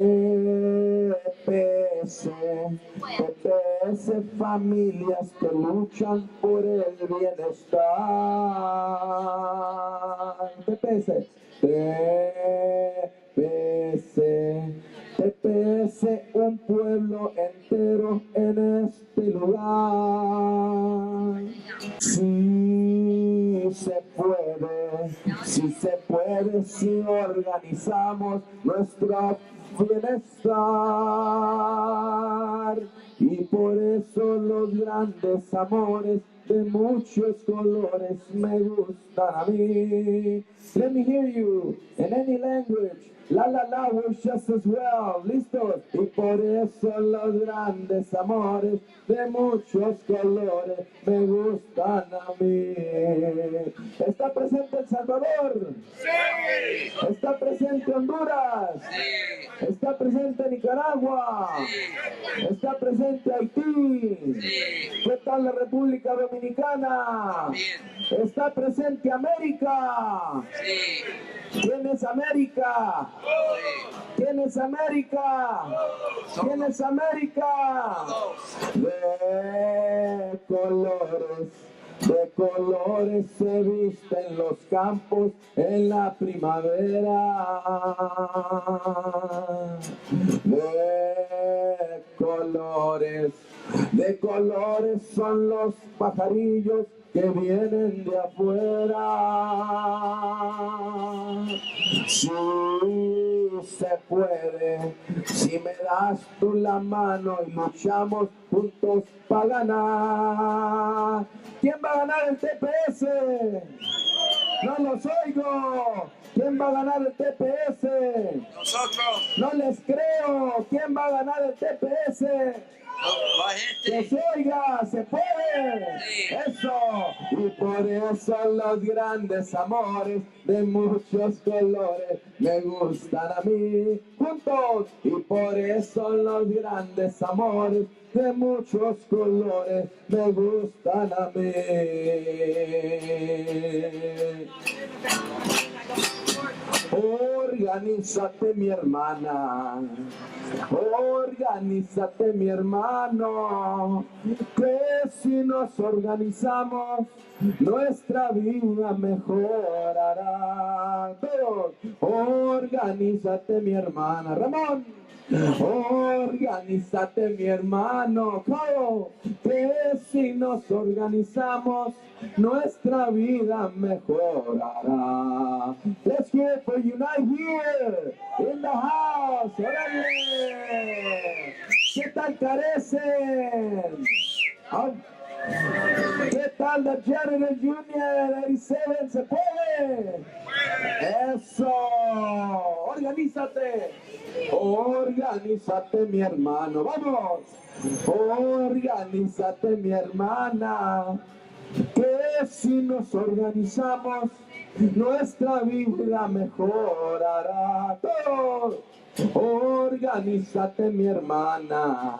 TPS, familias que luchan por el bienestar. TPS, TPS, un pueblo entero en este lugar. Sí se puede, si organizamos nuestro bienestar. Y por eso los grandes amores de muchos colores me gustan a mí. Let me hear you in any language. La la la works just as well. ¿Listos? Y por eso los grandes amores de muchos colores me gustan a mí. ¿Está presente El Salvador? Sí. ¿Está presente Honduras? Sí. ¿Está presente Nicaragua? Sí. ¿Está presente Haití? Sí. ¿Qué tal la República Dominicana? Bien. ¿Está presente América? Sí. ¿Quién es América? Sí. ¿Quién es América? ¿Quién es América? De colores se visten los campos en la primavera. De colores son los pajarillos que vienen de afuera. Sí se puede, si me das tú la mano y luchamos juntos para ganar. ¿Quién va a ganar el TPS? No los oigo. ¿Quién va a ganar el TPS? Nosotros. No les creo. ¿Quién va a ganar el TPS? La gente. Que se oiga, se puede. Sí. Eso. Y por eso los grandes amores de muchos colores me gustan a mí. Juntos. Y por eso los grandes amores de muchos colores me gustan a mí. Organízate, mi hermana. Organízate, mi hermano, que si nos organizamos, nuestra vida mejorará. Todos, organízate, mi hermana. Ramón, organízate, mi hermano. Claro, que si nos organizamos, nuestra vida mejorará. Let's hear it for Unite here in the house. ¡Órale! ¿Qué tal carecen? ¿Qué tal the Janitor Junior 87? ¿Se puede? ¡Eso! ¡Organízate! Organízate, mi hermano. ¡Vamos! Organízate, mi hermana. Que si nos organizamos, nuestra vida mejorará. Todos. Organízate, mi hermana.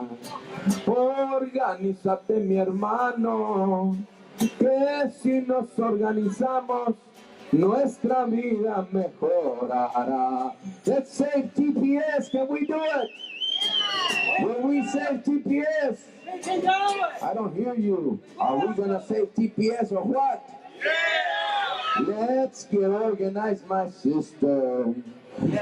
Organízate, mi hermano. Que si nos organizamos, nuestra vida mejorará. Let's save TPS. Can we do it? Will we save TPS? I don't hear you. Are we gonna save TPS or what? Yeah. Let's get organized, my sister.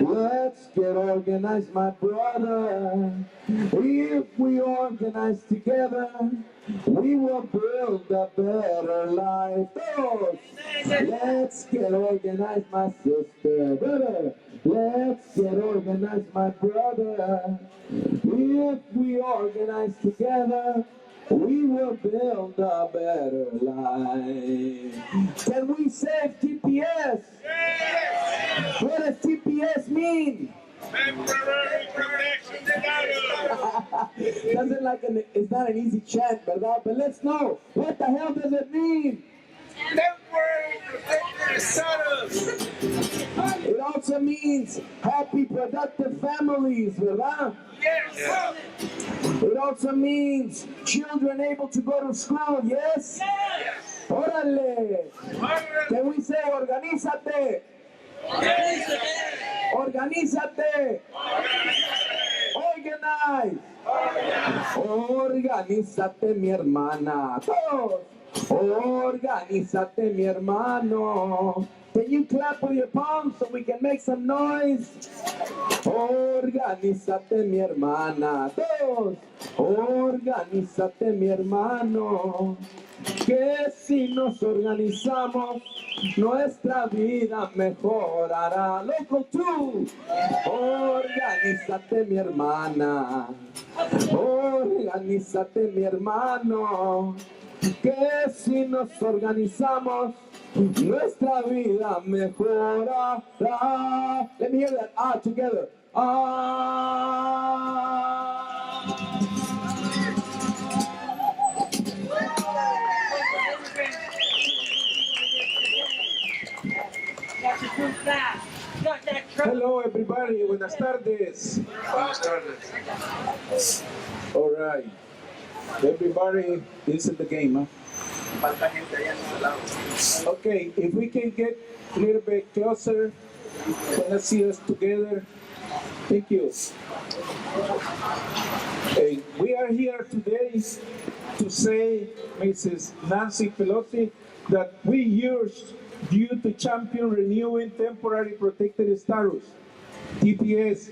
Let's get organized, my brother. If we organize together, we will build a better life. Todos. Let's get organized, my sister. Brother. Let's get organized, my brother. If we organize together, we will build a better life. Can we save TPS? Yes. What does TPS mean? Temporary protection status. Doesn't like it's not an easy chant, ¿verdad? But let's know, what the hell does it mean? Temporary protected status. It also means happy, productive families, ¿verdad? Yes. It also means children able to go to school, yes? Yes. Órale. Can we say organízate? Yes. Organízate. Organízate. Organize. Organízate, mi hermana. Todos. Organízate, mi hermano. Can you clap with your palms so we can make some noise? Organízate, mi hermana. Todos. Organízate, mi hermano. Que si nos organizamos, nuestra vida mejorará. Loco tú. Organízate, mi hermana. Organízate, mi hermano. Que si nos organizamos, nuestra vida mejorará. Let me hear that ah together. Ah. Hello everybody, buenas tardes. Buenas tardes. All right. Everybody is in the game, huh? Okay, if we can get a little bit closer, let's see us together. Thank you. We are here today to say, Mrs. Nancy Pelosi, that we urge you to champion renewing temporary protected status, TPS,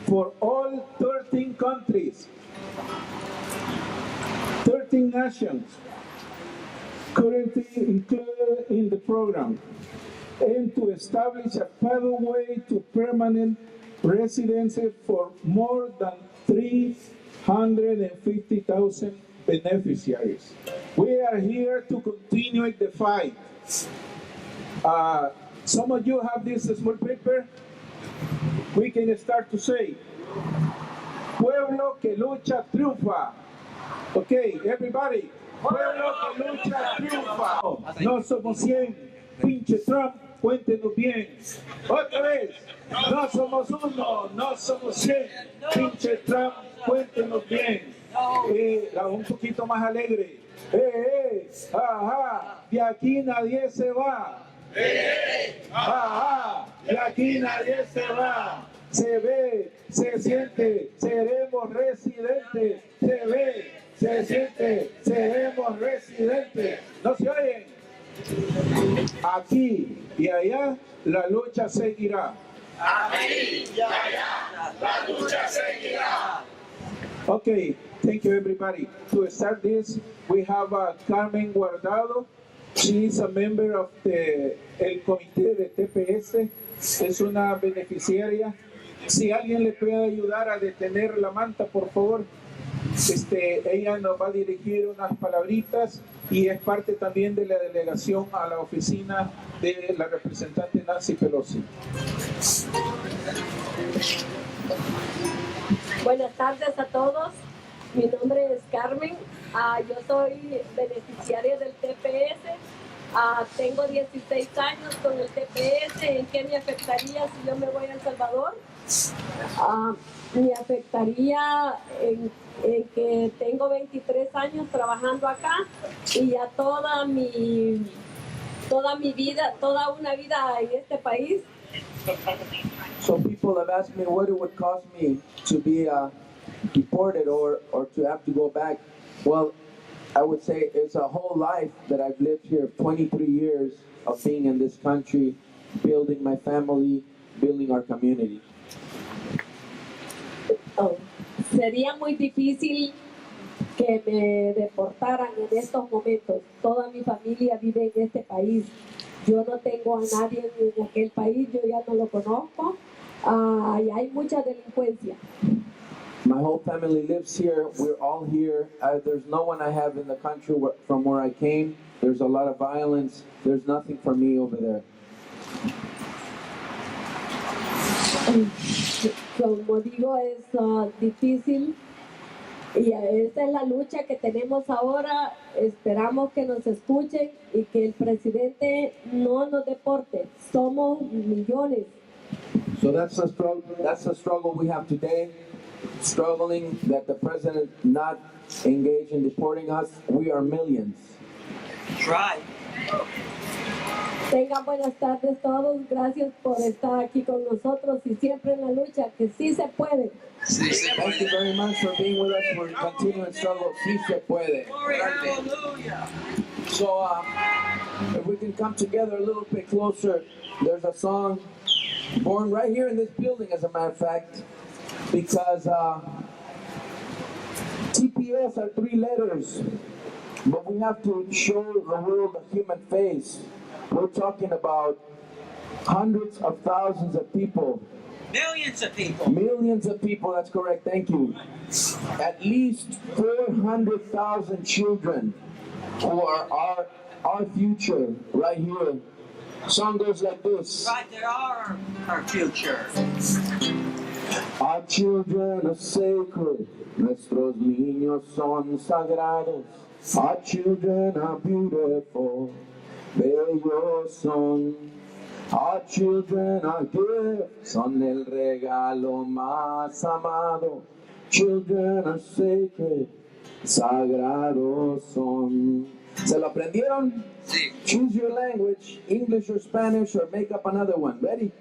for all 13 countries, 13 nations currently included in the program, and to establish a pathway to permanent residency for more than 350,000 beneficiaries. We are here to continue the fight. Some of you have this small paper. We can start to say, pueblo que lucha triunfa. Okay, everybody. Pueblo que lucha triunfa. No somos 100. Pinche Trump, cuéntenos bien. Otra vez. No somos uno, no somos 100. Pinche Trump, cuéntenos bien. Un poquito más alegre. Ajá, de aquí nadie se va. Ajá, de aquí nadie se va. Se ve, se siente, seremos residentes. Se ve, se siente, seremos residentes. ¿No se oyen? Aquí y allá la lucha seguirá. Aquí y allá la lucha seguirá. Okay, thank you everybody. To start this, we have Carmen Guardado. She is a member of el comité de TPS. Es una beneficiaria. Si alguien le puede ayudar a detener la manta, por favor. Ella nos va a dirigir unas palabritas y es parte también de la delegación a la oficina de la representante Nancy Pelosi. Buenas tardes a todos. Mi nombre es Carmen. Yo soy beneficiaria del TPS. Tengo 16 años con el TPS. ¿En qué me afectaría si yo me voy a El Salvador? Me afectaría en que tengo 23 años trabajando acá y ya toda mi vida, toda una vida en este país. So people have asked me what it would cost me to be deported or to have to go back. Well, I would say it's a whole life that I've lived here, 23 years of being in this country, building my family, building our community. Sería muy difícil que me deportaran en estos momentos. Toda mi familia vive en este país. Yo no tengo a nadie en aquel país, yo ya no lo conozco. Y hay mucha delincuencia. My whole family lives here. We're all here. There's no one I have in the country from where I came. There's a lot of violence. There's nothing for me over there. Como digo, es difícil y esa es la lucha que tenemos ahora. Esperamos que nos escuchen y que el presidente no nos deporte. Somos millones. So that's the struggle. That's the struggle we have today. Struggling that the president not engage in deporting us. We are millions. Try. Tengan buenas tardes todos. Gracias por estar aquí con nosotros y siempre en la lucha, que sí se puede. Sí, se Thank you puede. very much for being with us. We're continuing struggle. Sí se puede. So, if we can come together a little bit closer, there's a song born right here in this building, as a matter of fact, because TPS are 3 letters, but we have to show the world a human face. We're talking about hundreds of thousands of people. Millions of people. Millions of people, that's correct, thank you. At least 400,000 children who are our future right here. Song goes like this. Right, they are our future. Our children are sacred, nuestros niños son sagrados. Our children are beautiful, bellos son. Our children are gifts, son el regalo más amado. Children are sacred, sagrados son. ¿Se lo aprendieron? Sí. Choose your language, English or Spanish, or make up another one. Ready?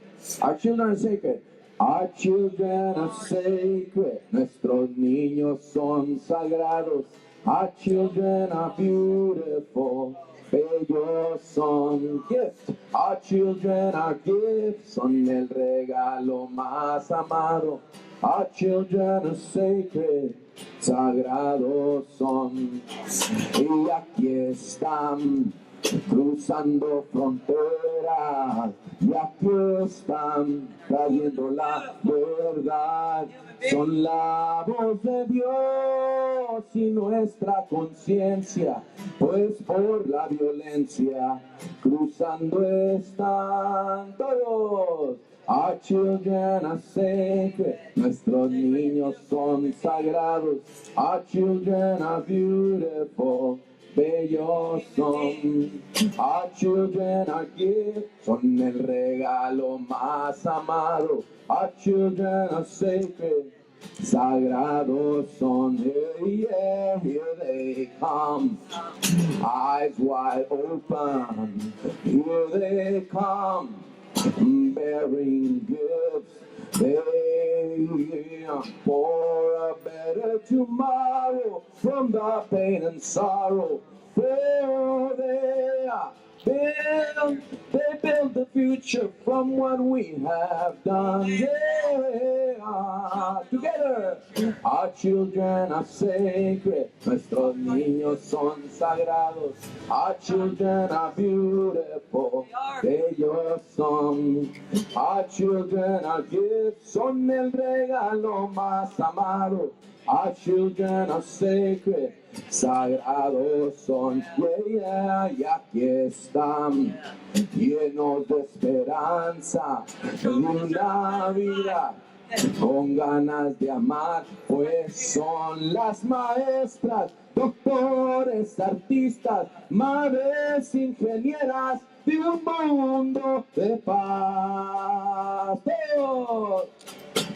Our children are sacred. Our children are sacred. Nuestros niños son sagrados. Our children are beautiful. Bellos son gifts. Our children are gifts. Son el regalo más amado. Our children are sacred. Sagrados son. Y aquí están, cruzando fronteras. Y aquí están, trayendo la verdad. Son la voz de Dios y nuestra conciencia, pues por la violencia cruzando están todos. Our children are sacred, nuestros niños son sagrados. Our children are beautiful, bellos son. Our children are gifts, son el regalo más amado. Our children are sacred, sagrados son. Yeah, here they come, eyes wide open. Here they come, bearing gifts. They for a better tomorrow from the pain and sorrow. For they build the future from what we have done. Yeah, together. Our children are sacred. Nuestros niños son sagrados. Our children are beautiful. Ellos son. Our children are gifts. Son el regalo más amado. Our children are sacred. Sagrados son, yeah, y aquí están, llenos de esperanza, de una vida con ganas de amar, pues son las maestras, doctores, artistas, madres, ingenieras de un mundo de paz. Todos.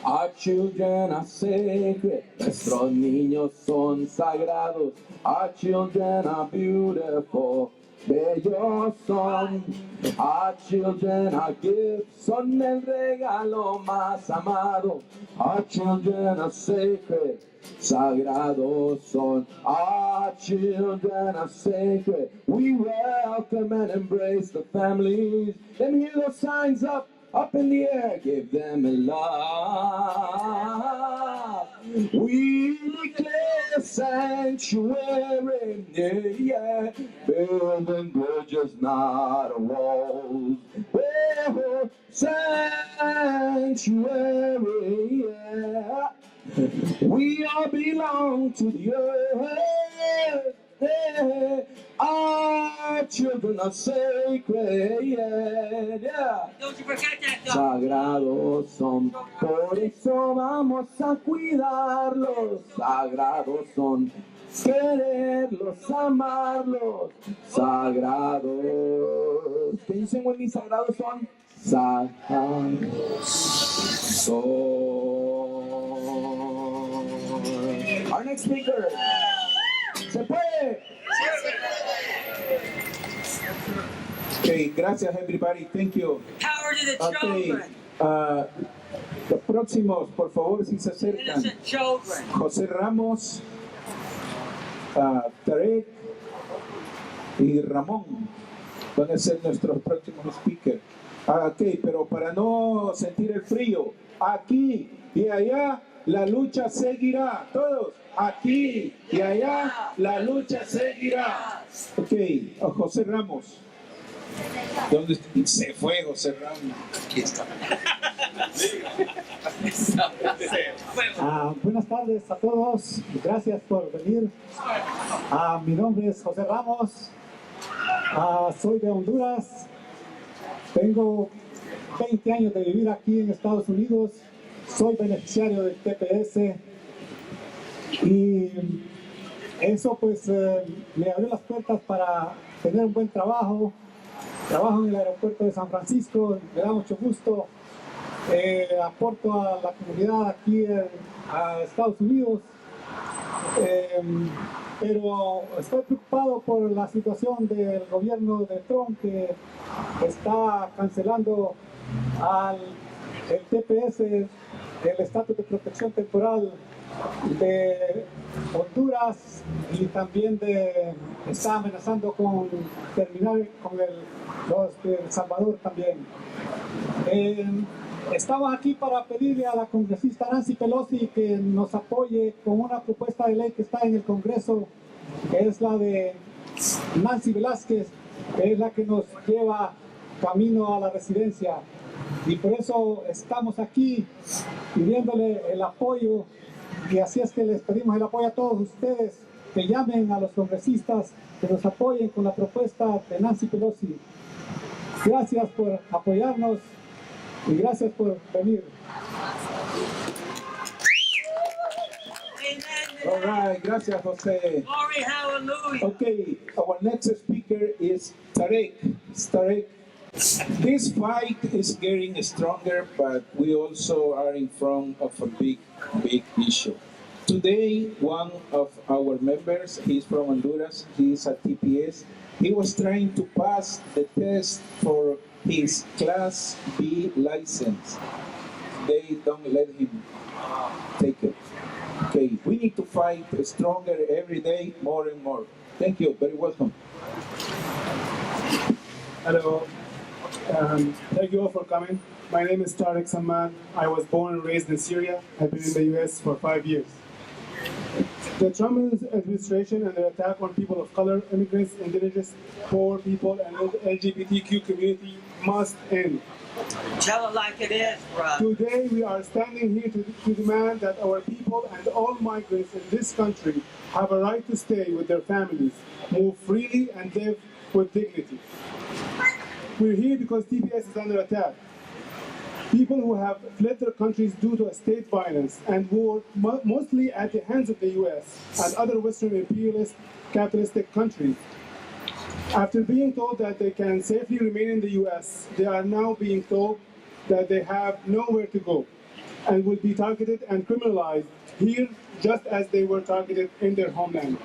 Our children are sacred, nuestros niños son sagrados. Our children are beautiful, bellos son. Our children are gifts, son el regalo más amado. Our children are sacred, sagrados son. Our children are sacred. We welcome and embrace the families. Let me hear those signs up in the air, give them a love. We declare sanctuary, yeah, building bridges, not walls. Oh, sanctuary, yeah. We all belong to the earth. Yeah. Our children are sacred, yeah. Don't you forget that, though. Sagrados son, por eso vamos a cuidarlos. Sagrados son, quererlos, amarlos. Sagrados. Can you sing with me? Sagrados son. Sagrados son. Our next speaker. Se puede. Okay, gracias everybody, thank you. Power to the Okay, children. los próximos, por favor, si se acercan. Innocent children. José Ramos, Tarek y Ramón van a ser nuestros próximos speakers. Ok, pero para no sentir el frío, aquí y allá la lucha seguirá. Todos, aquí y allá la lucha seguirá. Ok, José Ramos. ¿Dónde se fue José Ramos? Aquí está. Buenas tardes a todos, gracias por venir. Mi nombre es José Ramos, soy de Honduras, tengo 20 años de vivir aquí en Estados Unidos, soy beneficiario del TPS y eso pues me abrió las puertas para tener un buen trabajo. Trabajo en el aeropuerto de San Francisco, me da mucho gusto. Aporto a la comunidad aquí a Estados Unidos, pero estoy preocupado por la situación del gobierno de Trump que está cancelando el TPS, el estatus de protección temporal de Honduras y también está amenazando con terminar con los de El Salvador también. Estamos aquí para pedirle a la congresista Nancy Pelosi que nos apoye con una propuesta de ley que está en el Congreso, que es la de Nancy Velázquez, que es la que nos lleva camino a la residencia. Y por eso estamos aquí pidiéndole el apoyo, y así es que les pedimos el apoyo a todos ustedes, que llamen a los congresistas, que nos apoyen con la propuesta de Nancy Pelosi. Gracias por apoyarnos. Y gracias por venir. All right, gracias José. Glory, hallelujah. Okay, our next speaker is Tarek. Tarek. This fight is getting stronger, but we also are in front of a big issue. Today, one of our members, he's from Honduras, he's a TPS. He was trying to pass the test for his Class B license. They don't let him take it. Okay, we need to fight stronger every day, more and more. Thank you, very welcome. Hello, thank you all for coming. My name is Tariq Samman. I was born and raised in Syria. I've been in the US for 5 years. The Trump administration and their attack on people of color, immigrants, indigenous, poor people, and the LGBTQ community must end. Tell it like it is, brother. Today we are standing here to demand that our people and all migrants in this country have a right to stay with their families, move freely, and live with dignity. We're here because TPS is under attack. People who have fled their countries due to state violence and war, mostly at the hands of the US and other Western imperialist capitalistic countries. After being told that they can safely remain in the US, they are now being told that they have nowhere to go and will be targeted and criminalized here just as they were targeted in their homeland.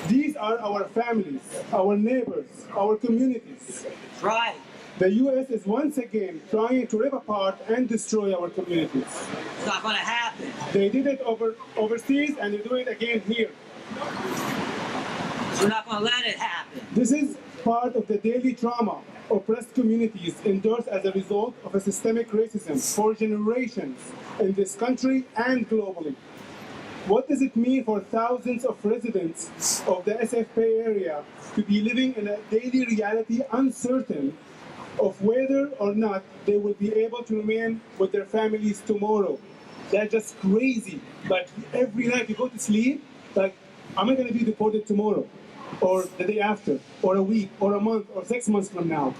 These are our families, our neighbors, our communities. That's right. The US is once again trying to rip apart and destroy our communities. It's not going to happen. They did it overseas and they're doing it again here. We're not going to let it happen. This is part of the daily trauma oppressed communities endures as a result of a systemic racism for generations in this country and globally. What does it mean for thousands of residents of the SFP area to be living in a daily reality uncertain of whether or not they will be able to remain with their families tomorrow? That's just crazy. Like every night you go to sleep, like, am I going to be deported tomorrow? Or the day after? Or a week? Or a month? Or 6 months from now?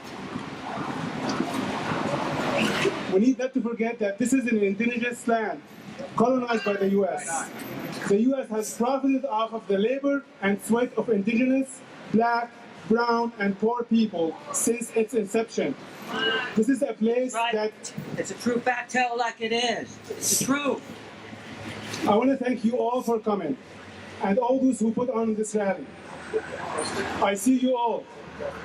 We need not to forget that this is an indigenous land colonized by the US. The US has profited off of the labor and sweat of indigenous, black, brown, and poor people since its inception. This is a place that... It's a true fact, tell it like it is. It's the truth. I want to thank you all for coming, and all those who put on this rally. I see you all.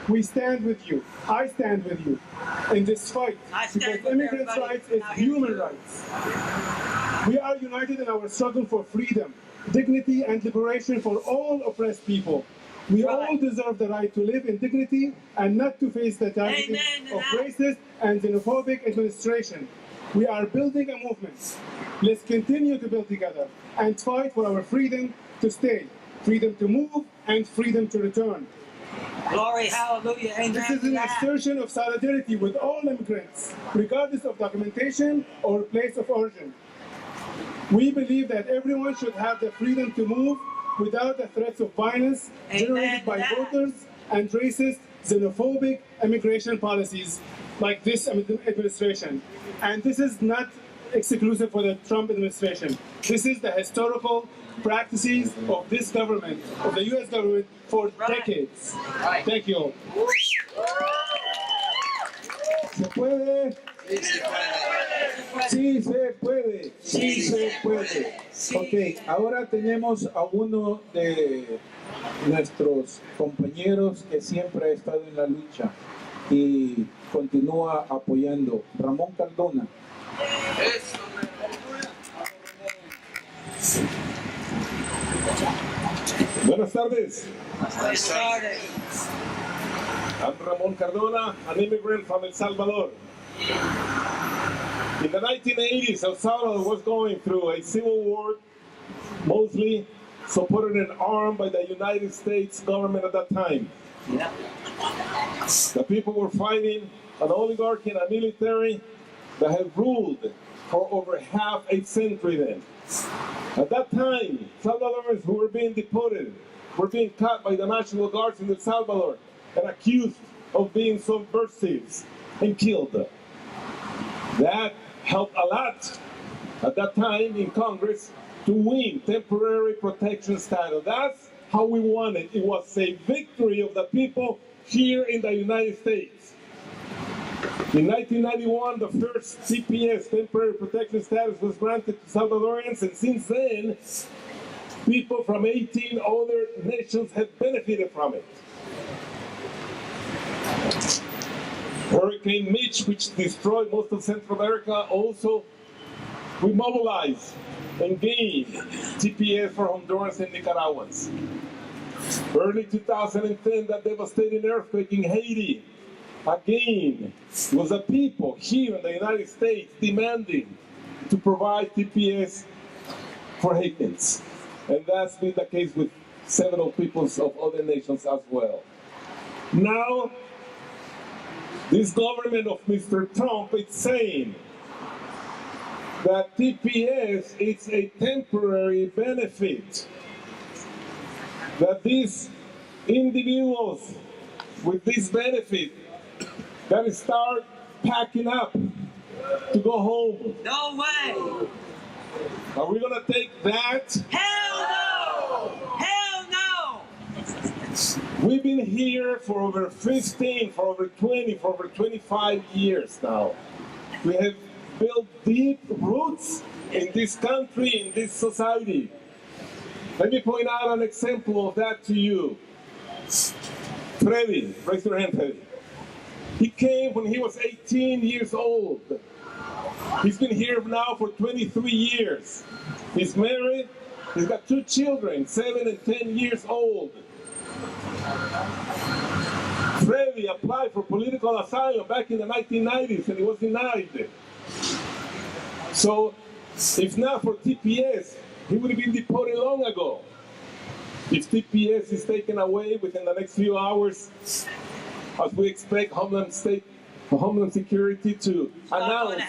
We stand with you. I stand with you in this fight I stand because with immigrants' everybody rights is out here. human rights. We are united in our struggle for freedom, dignity, and liberation for all oppressed people. We all deserve the right to live in dignity and not to face the targeting Amen to of that. racist and xenophobic administration. We are building a movement. Let's continue to build together and fight for our freedom to stay, freedom to move, and freedom to return. Glory, hallelujah, amen. This is to an that. assertion of solidarity with all immigrants, regardless of documentation or place of origin. We believe that everyone should have the freedom to move without the threats of violence generated by Amen. voters and racist, xenophobic immigration policies like this administration. And this is not exclusive for the Trump administration. This is the historical practices of this government, of the U.S. government, for decades. Thank you all. ¿Se puede? Sí se puede, sí se puede. Ok, ahora tenemos a uno de nuestros compañeros que siempre ha estado en la lucha y continúa apoyando, Ramón Cardona. Buenas tardes. I'm Ramón Cardona, an immigrant from El Salvador. In the 1980s, El Salvador was going through a civil war, mostly supported and armed by the United States government at that time. Yeah. The people were fighting an oligarchy and a military that had ruled for over half a century then. At that time, Salvadorans who were being deported were being caught by the National Guards in El Salvador and accused of being subversives and killed. That helped a lot at that time in Congress to win temporary protection status. That's how we won it. It was a victory of the people here in the United States. In 1991, the first TPS, temporary protection status, was granted to Salvadorans, and since then, people from 18 other nations have benefited from it. Hurricane Mitch, which destroyed most of Central America, also we mobilized and gained TPS for Hondurans and Nicaraguans. Early 2010, that devastating earthquake in Haiti, again, was the people here in the United States demanding to provide TPS for Haitians. And that's been the case with several peoples of other nations as well. Now, this government of Mr. Trump is saying that TPS is a temporary benefit, that these individuals with this benefit gotta start packing up to go home. No way. Are we gonna take that? Hell no. Hell no. We've been here for over 15, for over 20, for over 25 years now. We have built deep roots in this country, in this society. Let me point out an example of that to you. Freddy, raise your hand, Freddy. He came when he was 18 years old. He's been here now for 23 years. He's married. He's got 2 children, 7 and 10 years old. Freddy applied for political asylum back in the 1990s and he was denied. So, if not for TPS, he would have been deported long ago. If TPS is taken away within the next few hours, as we expect Homeland Security to announce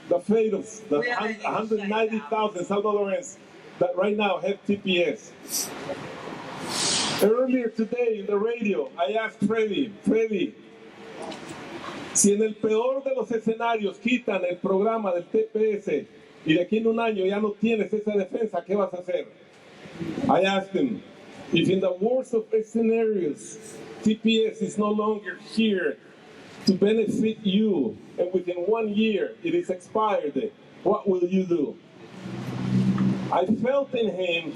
the fate of the 190,000 Salvadorans that right now have TPS. Earlier today in the radio, I asked Freddy, si en el peor de los escenarios quitan el programa del TPS y de aquí en un año ya no tienes esa defensa, ¿qué vas a hacer? I asked him, if in the worst of scenarios, TPS is no longer here to benefit you, and within 1 year it is expired, what will you do? I felt in him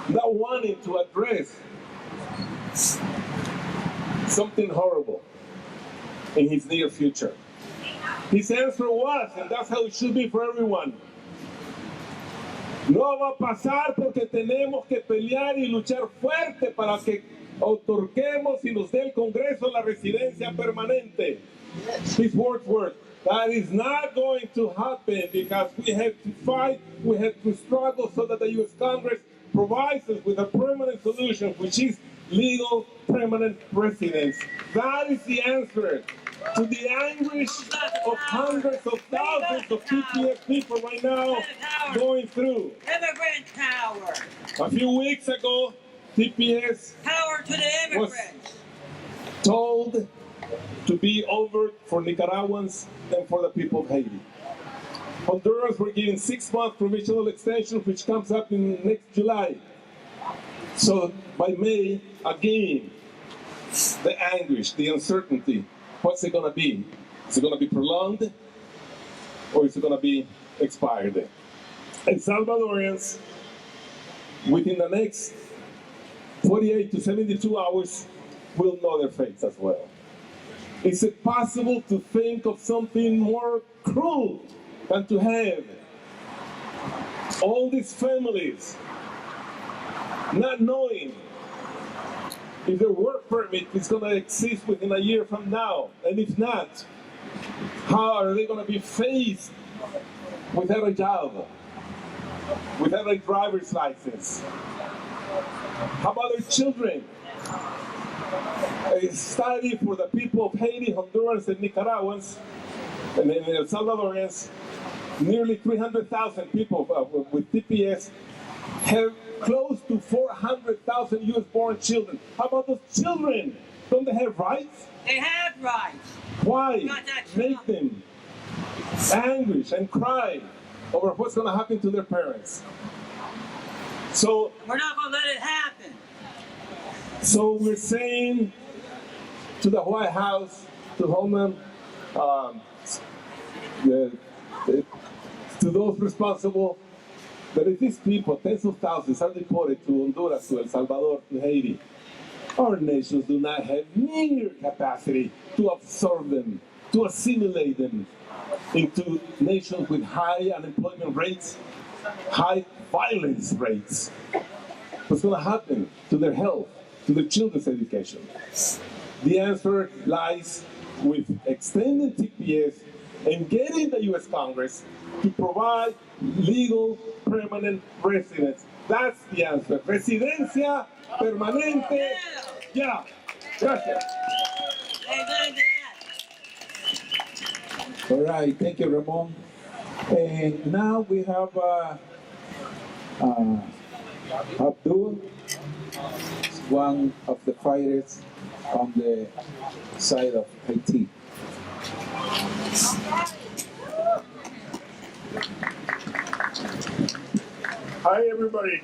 that wanting to address something horrible in his near future. His answer was, and that's how it should be for everyone, no va a pasar porque tenemos que pelear y luchar fuerte para que otorguemos y nos dé el Congreso la residencia permanente. His words were, that is not going to happen because we have to fight, we have to struggle so that the U.S. Congress provides us with a permanent solution, which is legal permanent residence. That is the answer to the anguish of hundreds of thousands of TPS people right now going through. Immigrant power. A few weeks ago, TPS Power to the was immigrants. told to be over for Nicaraguans and for the people of Haiti. Hondurans were given 6 month provisional extension, which comes up in next July. So by May, again, the anguish, the uncertainty, what's it gonna be? Is it gonna be prolonged or is it gonna be expired? And Salvadorians, within the next 48 to 72 hours, will know their fates as well. Is it possible to think of something more cruel than to have all these families not knowing if their work permit is going to exist within a year from now? And if not, how are they going to be faced without a job, without a driver's license? How about their children? A study for the people of Haiti, Hondurans, and Nicaraguans, and El Salvadorans, nearly 300,000 people with TPS have close to 400,000 U.S.-born children. How about those children? Don't they have rights? They have rights. Why Not that make them anguish and cry over what's going to happen to their parents? So We're not going to let it happen. So we're saying to the White House, to Homeland, to those responsible, that if these people, tens of thousands, are deported to Honduras, to El Salvador, to Haiti, our nations do not have near capacity to absorb them, to assimilate them into nations with high unemployment rates, high violence rates. What's going to happen to their health, to their children's education? The answer lies with extending TPS and getting the U.S. Congress to provide legal permanent residence. That's the answer. Residencia permanente. Ya. Gracias. Amen to that. All right, thank you, Ramon. And now we have Abdul, one of the fighters on the side of Haiti. Hi, everybody.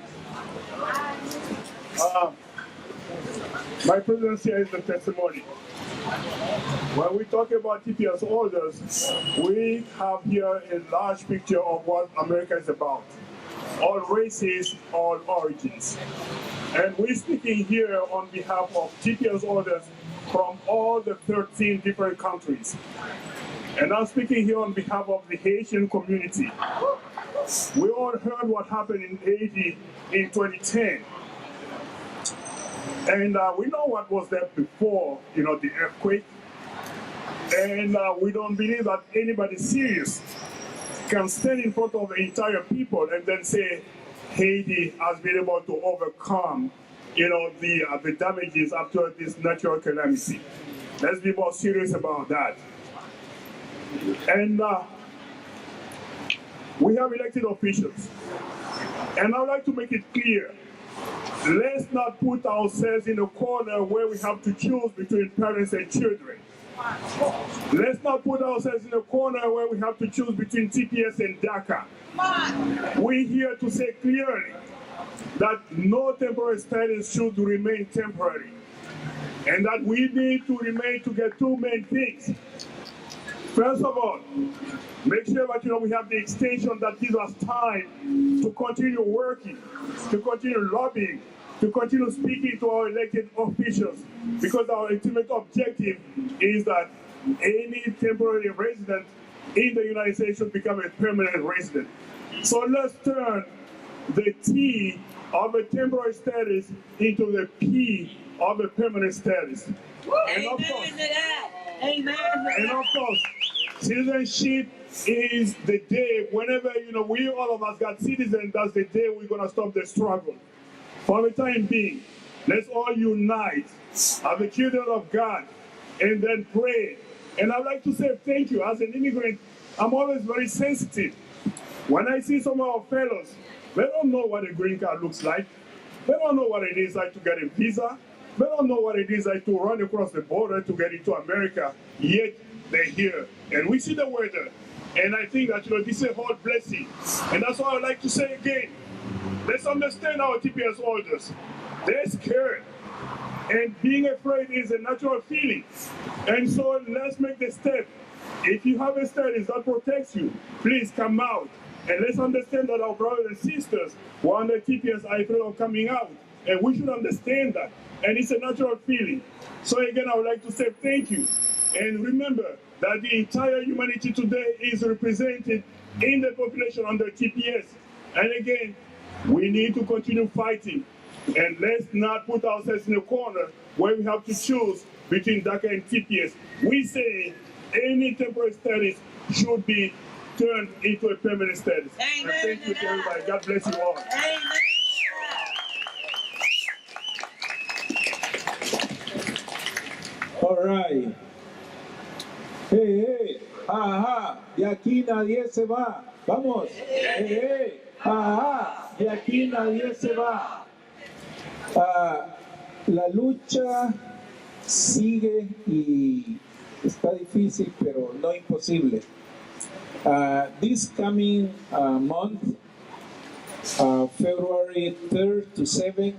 My presence here is the testimony. When we talk about TPS orders, we have here a large picture of what America is about. All races, all origins. And we're speaking here on behalf of TPS orders from all the 13 different countries. And I'm speaking here on behalf of the Haitian community. We all heard what happened in Haiti in 2010. And we know what was there before, the earthquake. And we don't believe that anybody serious can stand in front of the entire people and then say Haiti has been able to overcome, the damages after this natural calamity. Let's be more serious about that. And we have elected officials. And I'd like to make it clear, let's not put ourselves in a corner where we have to choose between parents and children. Let's not put ourselves in a corner where we have to choose between TPS and DACA. We're here to say clearly that no temporary status should remain temporary, and that we need to remain to get two main things. First of all, make sure that we have the extension that gives us time to continue working, to continue lobbying to continue speaking to our elected officials, because our ultimate objective is that any temporary resident in the United States should become a permanent resident. So let's turn the T of a temporary status into the P of a permanent status. And of course, Amen to that. Amen to and that. of course, citizenship is the day, whenever, we all of us got citizens, that's the day we're gonna stop the struggle. For the time being, let's all unite as the children of God and then pray. And I'd like to say thank you. As an immigrant, I'm always very sensitive. When I see some of our fellows, they don't know what a green card looks like. They don't know what it is like to get a visa. They don't know what it is like to run across the border to get into America, yet they're here. And we see the weather. And I think that, this is a whole blessing. And that's why I'd like to say again, let's understand our TPS holders. They're scared. And being afraid is a natural feeling. And so let's make the step. If you have a status that protects you, please come out. And let's understand that our brothers and sisters who are under TPS are afraid of coming out. And we should understand that. And it's a natural feeling. So again, I would like to say thank you. And remember that the entire humanity today is represented in the population under TPS. And again, we need to continue fighting. And let's not put ourselves in a corner where we have to choose between DACA and TPS. We say any temporary status should be turned into a permanent status. Amen. And thank you to everybody. God bless you all. Amen. All right. Hey, hey, ajá, de aquí nadie se va. Vamos. Hey, hey, ajá, de aquí nadie se va. La lucha sigue y está difícil, pero no imposible. This coming month, February 3rd to 7th,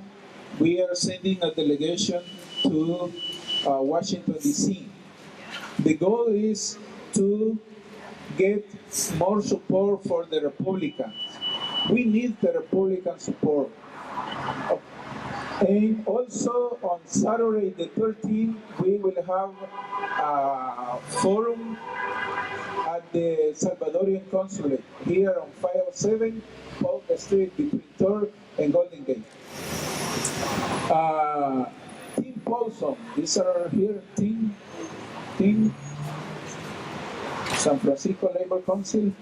we are sending a delegation to Washington, D.C. The goal is to get more support for the Republicans. We need the Republican support. And also on Saturday the 13th, we will have a forum at the Salvadorian Consulate here on 507 Polk Street between 3rd and Golden Gate. Team Paulson, these are here, Team San Francisco Labor Council.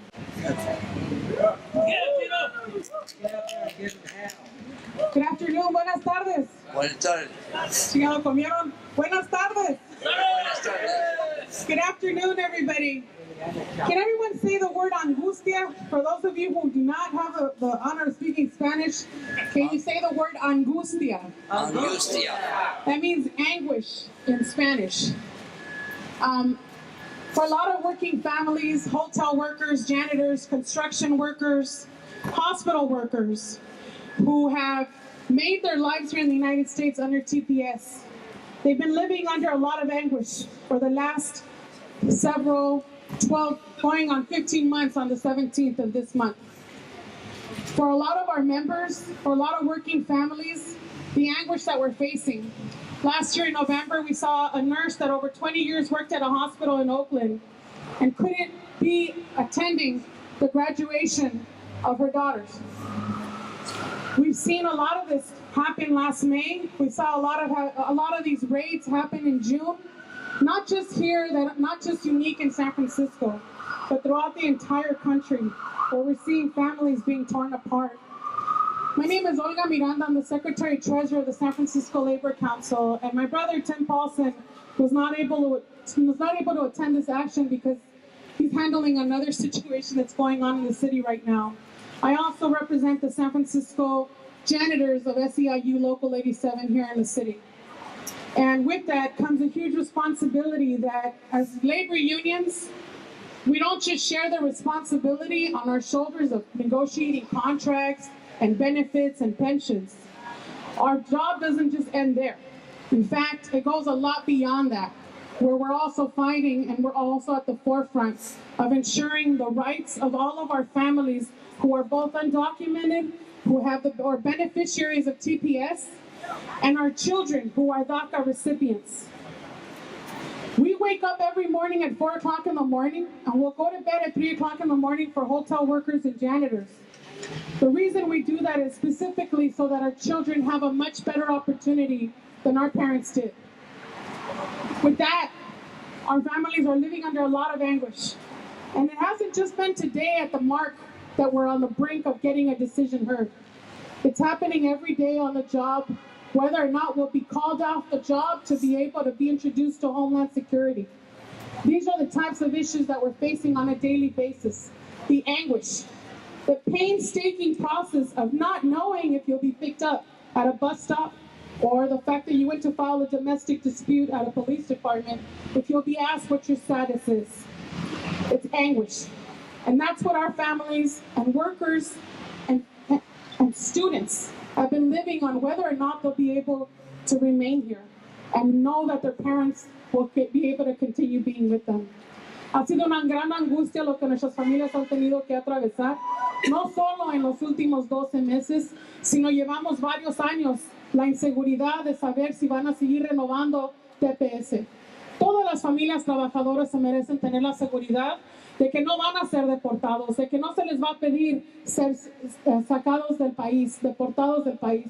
Good afternoon, buenas tardes. Buenas tardes. ¿Sí ya lo comieron? Buenas tardes. Buenas tardes. Good afternoon, everybody. Can everyone say the word angustia? For those of you who do not have the honor of speaking Spanish, can you say the word angustia? Angustia. That means anguish in Spanish. For a lot of working families, hotel workers, janitors, construction workers, hospital workers who have made their lives here in the United States under TPS, they've been living under a lot of anguish for the last 12, going on 15 months on the 17th of this month. For a lot of our members, for a lot of working families, the anguish that we're facing. Last year in November, we saw a nurse that over 20 years worked at a hospital in Oakland and couldn't be attending the graduation of her daughters. We've seen a lot of this happen last May. We saw a lot of these raids happen in June, not just here, not just unique in San Francisco, but throughout the entire country, where we're seeing families being torn apart. My name is Olga Miranda. I'm the Secretary Treasurer of the San Francisco Labor Council, and my brother Tim Paulson was not able to attend this action because he's handling another situation that's going on in the city right now. I also represent the San Francisco janitors of SEIU Local 87 here in the city. And with that comes a huge responsibility that as labor unions, we don't just share the responsibility on our shoulders of negotiating contracts and benefits and pensions. Our job doesn't just end there. In fact, it goes a lot beyond that, where we're also fighting and we're also at the forefront of ensuring the rights of all of our families who are both undocumented, who have or beneficiaries of TPS, and our children who are DACA recipients. We wake up every morning at 4 o'clock in the morning, and we'll go to bed at 3 o'clock in the morning for hotel workers and janitors. The reason we do that is specifically so that our children have a much better opportunity than our parents did. With that, our families are living under a lot of anguish. And it hasn't just been today at the mark that we're on the brink of getting a decision heard. It's happening every day on the job, whether or not we'll be called off the job to be able to be introduced to Homeland Security. These are the types of issues that we're facing on a daily basis. The anguish, the painstaking process of not knowing if you'll be picked up at a bus stop, or the fact that you went to file a domestic dispute at a police department, if you'll be asked what your status is. It's anguish. And that's what our families and workers and students have been living on, whether or not they'll be able to remain here and know that their parents will be able to continue being with them. Ha sido una gran angustia lo que nuestras familias han tenido que atravesar, no solo en los últimos 12 meses, sino llevamos varios años la inseguridad de saber si van a seguir renovando TPS. Todas las familias trabajadoras se merecen tener la seguridad de que no van a ser deportados, de que no se les va a pedir ser sacados del país, deportados del país.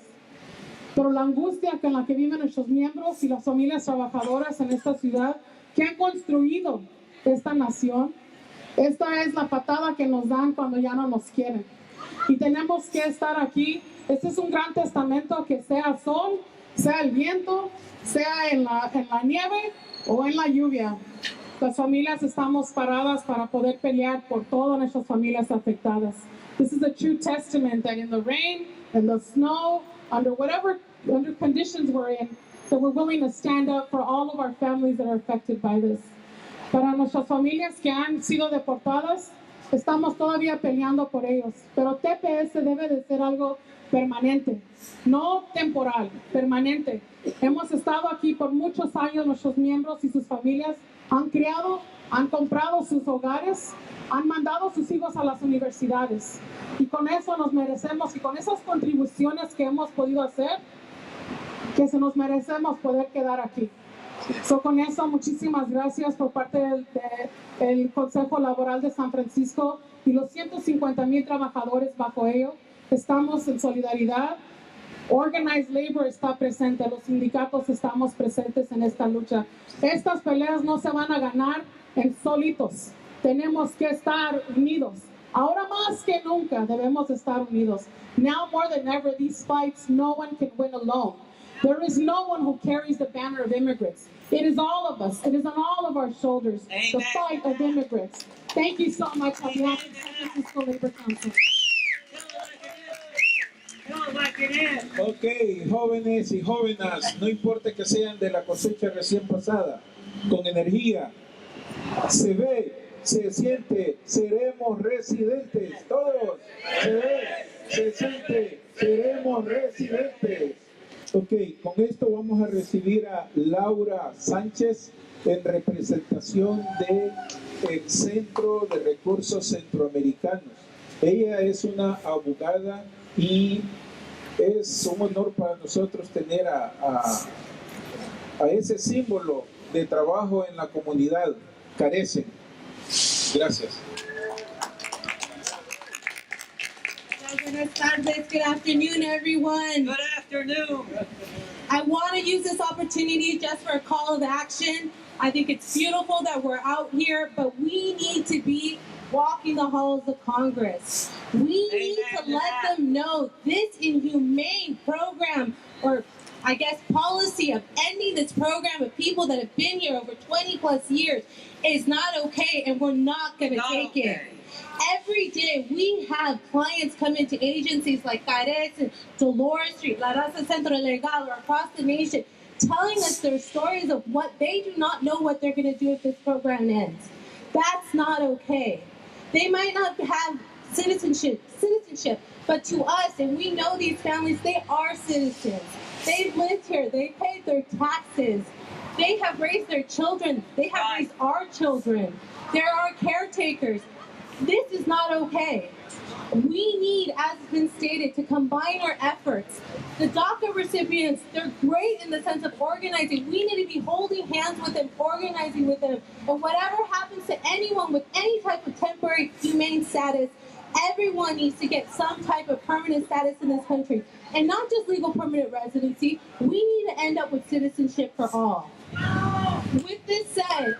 Pero la angustia con la que viven nuestros miembros y las familias trabajadoras en esta ciudad que han construido esta nación, esta es la patada que nos dan cuando ya no nos quieren. Y tenemos que estar aquí. Este es un gran testamento, que sea sol, sea el viento, sea en la nieve o en la lluvia. Las familias estamos paradas para poder pelear por todas nuestras familias afectadas. This is a true testament that in the rain, in the snow, under conditions we're in, that we're willing to stand up for all of our families that are affected by this. Para nuestras familias que han sido deportadas, estamos todavía peleando por ellos, pero TPS debe de ser algo permanente, no temporal, permanente. Hemos estado aquí por muchos años, nuestros miembros y sus familias han criado, han comprado sus hogares, han mandado sus hijos a las universidades. Y con eso nos merecemos, y con esas contribuciones que hemos podido hacer, que se nos merecemos poder quedar aquí. So, con eso, muchísimas gracias por parte del Consejo Laboral de San Francisco y los 150,000 trabajadores bajo ello. Estamos en solidaridad. Organized Labor está presente, los sindicatos estamos presentes en esta lucha. Estas peleas no se van a ganar en solitos. Tenemos que estar unidos. Ahora más que nunca debemos estar unidos. Now more than ever, these fights no one can win alone. There is no one who carries the banner of immigrants. It is all of us. It is on all of our shoulders. Amen. The fight of immigrants. Thank you so much on behalf of the San Francisco Labor Council. Ok, jóvenes y jóvenes, no importa que sean de la cosecha recién pasada, con energía, se ve, se siente, seremos residentes, todos, se ve, se siente, seremos residentes. Ok, con esto vamos a recibir a Laura Sánchez en representación del Centro de Recursos Centroamericanos. Ella es una abogada y es un honor para nosotros tener a ese símbolo de trabajo en la comunidad. Carecen. Gracias. Buenas tardes. Good afternoon, everyone. Good afternoon. I want to use this opportunity just for a call of action. I think it's beautiful that we're out here, but we need to be walking the halls of Congress. We need to let them know this inhumane program, or I guess policy of ending this program of people that have been here over 20 plus years is not okay, and we're not going to take it. Every day we have clients come into agencies like Cares and Dolores Street, La Raza Centro Legal, or across the nation, telling us their stories of what they do not know what they're going to do if this program ends. That's not okay. They might not have citizenship, but to us, and we know these families, they are citizens. They've lived here. They paid their taxes. They have raised their children. They have raised our children. There are caretakers. This is not okay. We need as has been stated, to combine our efforts. The DACA recipients, they're great in the sense of organizing. We need to be holding hands with them, organizing with them. And whatever happens to anyone with any type of temporary humane status, everyone needs to get some type of permanent status in this country. And not just legal permanent residency, we need to end up with citizenship for all. With this said,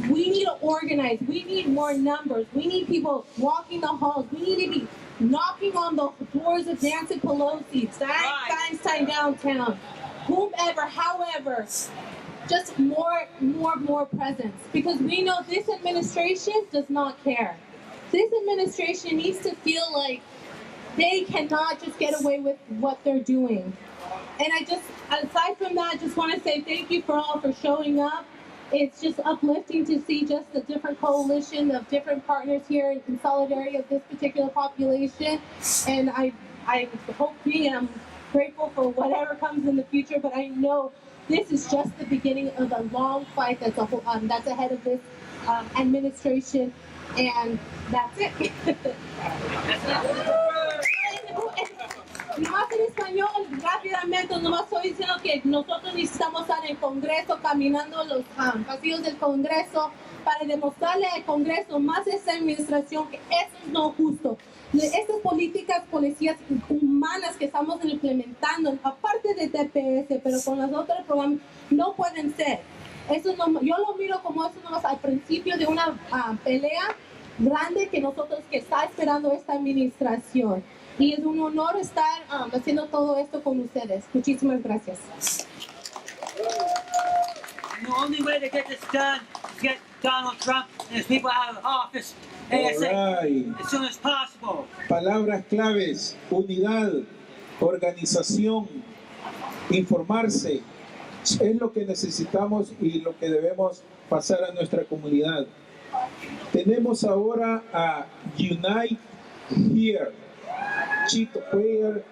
we need to organize. We need more numbers. We need people walking the halls. We need to be knocking on the doors of Nancy Pelosi, Feinstein downtown, whomever, however, just more presence. Because we know this administration does not care. This administration needs to feel like they cannot just get away with what they're doing. And aside from that, I just want to say thank you for all for showing up. It's just uplifting to see just the different coalition of different partners here in solidarity of this particular population. And I'm grateful for whatever comes in the future, but I know this is just the beginning of a long fight that's ahead of this administration, and that's it. Nomás en español, rápidamente, nomás estoy diciendo que nosotros necesitamos estar en el Congreso, caminando los pasillos del Congreso, para demostrarle al Congreso, más esta administración, que eso es no justo. Estas políticas policías humanas que estamos implementando, aparte de TPS, pero con los otros programas, no pueden ser. Eso no, yo lo miro como eso nomás al principio de una pelea grande que está esperando esta administración. Y es un honor estar haciendo todo esto con ustedes. Muchísimas gracias. And the only way to get this done is get Donald Trump and his people out of office ASAP, as soon as possible. Palabras claves: unidad, organización, informarse. Es lo que necesitamos y lo que debemos pasar a nuestra comunidad. Tenemos ahora a Unite Here, Chito Cuellar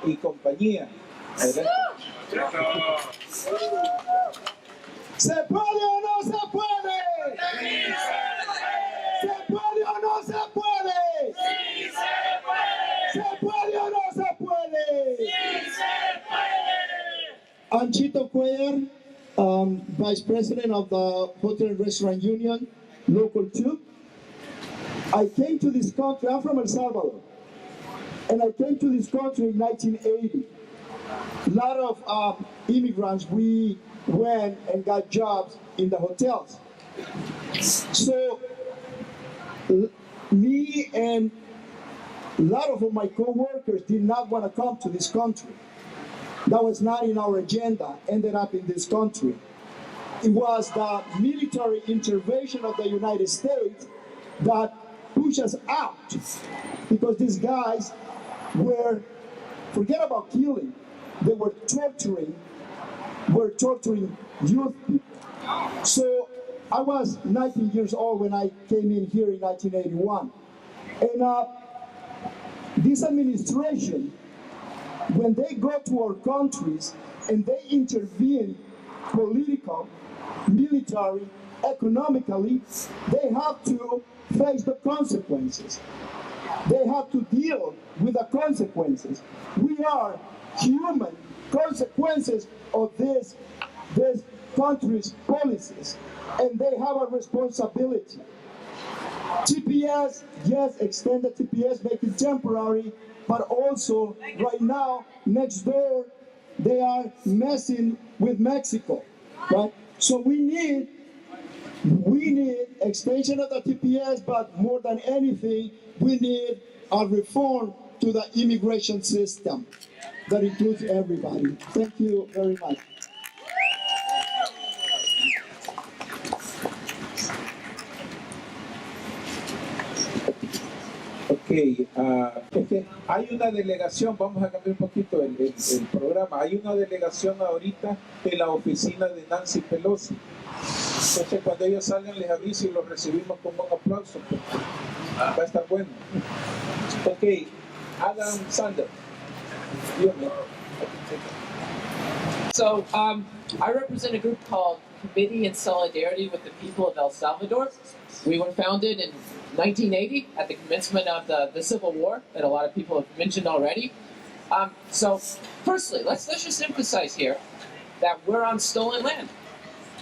y compañía. ¿Se puede o no se puede? ¡Sí ¿Se puede o no se puede? ¡Sí se puede! ¿Se puede o no se puede? ¡Sí se puede! I'm Chito Cuellar, Vice President of the Hotel and Restaurant Union, Local 2. I came to this country, I'm from El Salvador, and I came to this country in 1980. A lot of immigrants, we went and got jobs in the hotels. So me and a lot of my co-workers did not want to come to this country. That was not in our agenda, ended up in this country. It was the military intervention of the United States that pushed us out, because these guys were, forget about killing, they were torturing youth people. So I was 19 years old when I came in here in 1981. And this administration, when they go to our countries and they intervene political, military, economically, they have to face the consequences. They have to deal with the consequences. We are human consequences of this country's policies, and they have a responsibility. TPS, yes, extend the TPS, make it temporary, but also right now, next door, they are messing with Mexico, right? So we need extension of the TPS, but more than anything, we need a reform to the immigration system that includes everybody. Thank you very much. Ok, hay una delegación, vamos a cambiar un poquito el programa, hay una delegación ahorita en la oficina de Nancy Pelosi. Entonces cuando ellos salgan les aviso y los recibimos con un aplauso, porque va a estar bueno. Ok, Adam Sander. So I represent a group called Committee in Solidarity with the People of El Salvador. We were founded in 1980 at the commencement of the Civil War that a lot of people have mentioned already. So firstly, let's just emphasize here that we're on stolen land.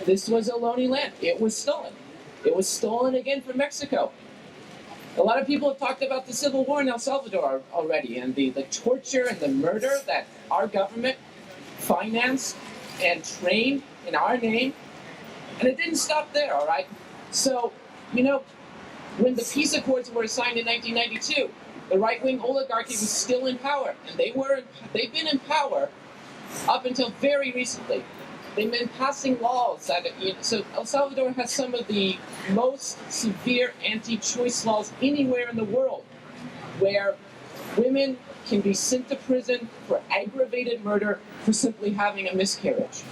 This was Ohlone land. It was stolen. It was stolen again from Mexico. A lot of people have talked about the Civil War in El Salvador already, and the torture and the murder that our government financed and trained in our name. And it didn't stop there, all right? So, you know, when the peace accords were signed in 1992, the right-wing oligarchy was still in power, and they've been in power up until very recently. They've been passing laws that, so El Salvador has some of the most severe anti-choice laws anywhere in the world, where women can be sent to prison for aggravated murder for simply having a miscarriage.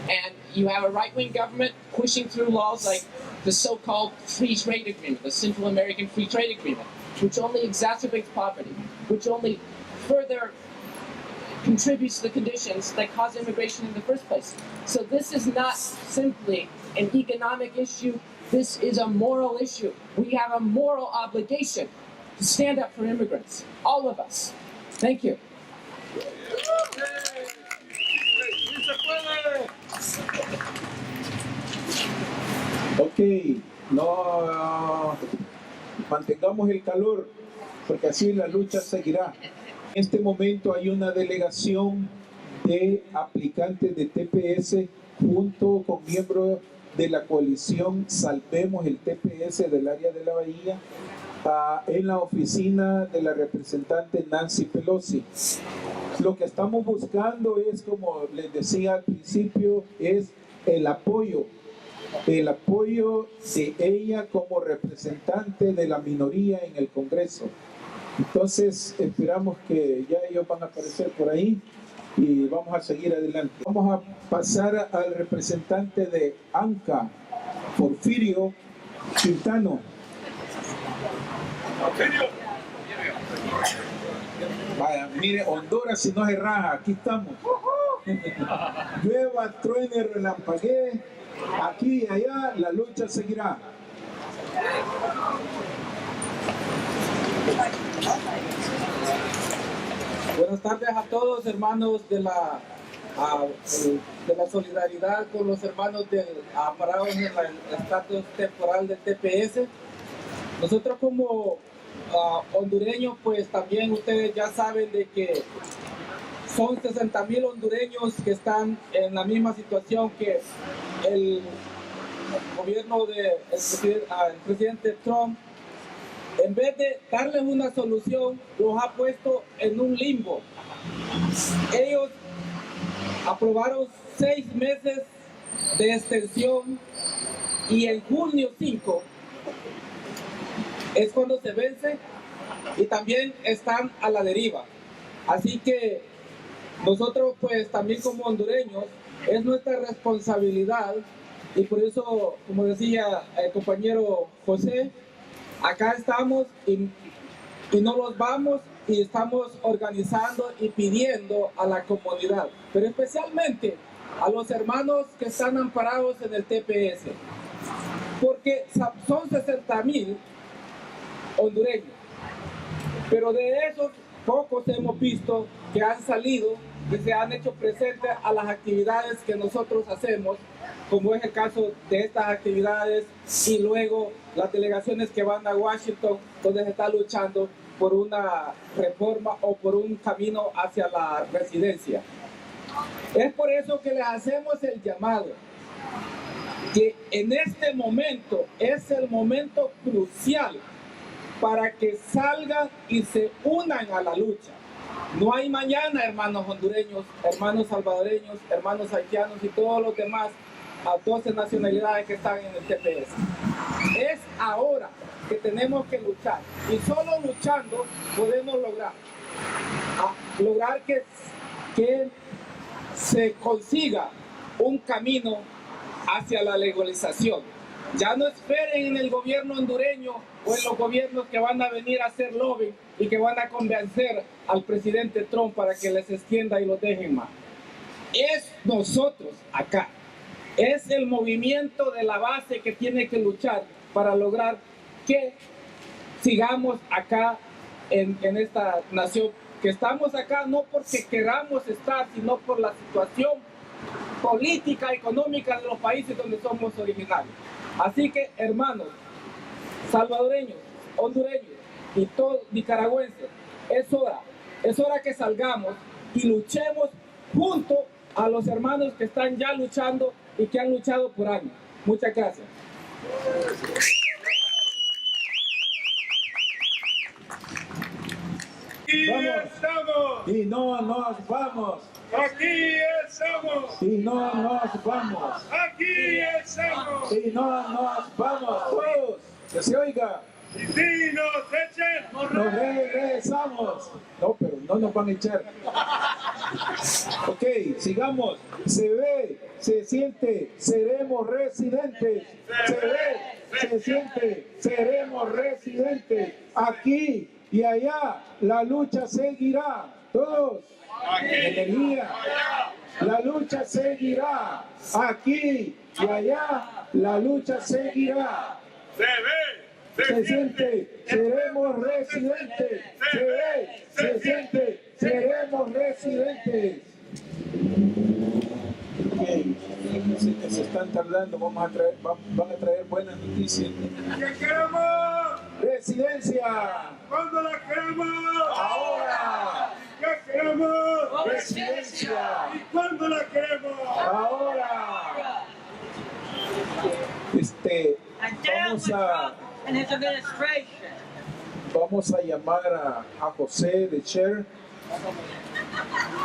And you have a right-wing government pushing through laws like the so-called Free Trade Agreement, the Central American Free Trade Agreement, which only exacerbates poverty, which only further contributes to the conditions that cause immigration in the first place. So this is not simply an economic issue, this is a moral issue. We have a moral obligation to stand up for immigrants, all of us. Thank you. Ok, no mantengamos el calor, porque así la lucha seguirá. En este momento hay una delegación de aplicantes de TPS junto con miembros de la coalición Salvemos el TPS del área de la Bahía en la oficina de la representante Nancy Pelosi. Lo que estamos buscando es, como les decía al principio, es el apoyo de ella como representante de la minoría en el Congreso. Entonces esperamos que ya ellos van a aparecer por ahí y vamos a seguir adelante. Vamos a pasar al representante de ANCA, Porfirio Quintano. Vaya, mire, Honduras si no se raja, aquí estamos. Llueva, truene, relampaguee, aquí y allá la lucha seguirá. Buenas tardes a todos, hermanos de la solidaridad con los hermanos parados en el estatus temporal del TPS. Nosotros como hondureños, pues también ustedes ya saben de que son 60,000 hondureños que están en la misma situación que el gobierno del presidente Trump. En vez de darles una solución, los ha puesto en un limbo. Ellos aprobaron 6 meses de extensión y en junio 5 es cuando se vence y también están a la deriva. Así que nosotros pues también como hondureños es nuestra responsabilidad y por eso, como decía el compañero José, acá estamos y no los vamos y estamos organizando y pidiendo a la comunidad, pero especialmente a los hermanos que están amparados en el TPS, porque son 60,000 hondureños, pero de esos pocos hemos visto que han salido y se han hecho presentes a las actividades que nosotros hacemos, como es el caso de estas actividades y luego las delegaciones que van a Washington, donde se está luchando por una reforma o por un camino hacia la residencia. Es por eso que les hacemos el llamado, que en este momento es el momento crucial para que salgan y se unan a la lucha. No hay mañana, hermanos hondureños, hermanos salvadoreños, hermanos haitianos y todos los demás a 12 nacionalidades que están en el TPS. Es ahora que tenemos que luchar y solo luchando podemos lograr que se consiga un camino hacia la legalización. Ya no esperen en el gobierno hondureño o en los gobiernos que van a venir a hacer lobby y que van a convencer al presidente Trump para que les extienda y los dejen más. Es nosotros acá. Es el movimiento de la base que tiene que luchar para lograr que sigamos acá en esta nación, que estamos acá no porque queramos estar, sino por la situación política, económica de los países donde somos originarios. Así que, hermanos, salvadoreños, hondureños y todos nicaragüenses, es hora que salgamos y luchemos junto a los hermanos que están ya luchando y que han luchado por años. Muchas gracias. Aquí estamos. Y no nos vamos. Aquí estamos. Y no nos vamos. Aquí estamos. Y no nos vamos. Todos. Que se oiga. Y si nos echen, nos regresamos. No, pero no nos van a echar. Ok, sigamos. Se ve, se siente, seremos residentes. Se ve, se siente, seremos residentes. Aquí y allá la lucha seguirá. Todos. Energía. La lucha seguirá. Aquí y allá la lucha seguirá. Se ve. Se siente, seremos residentes. Se ve, se siente, seremos residentes. Okay. Se están tardando, van a traer buenas noticias. ¿Qué queremos? Residencia. ¿Cuándo la queremos? Ahora. ¿Qué queremos? Residencia. ¿Y cuándo la queremos? Ahora. Vamos a llamar a José de Cher,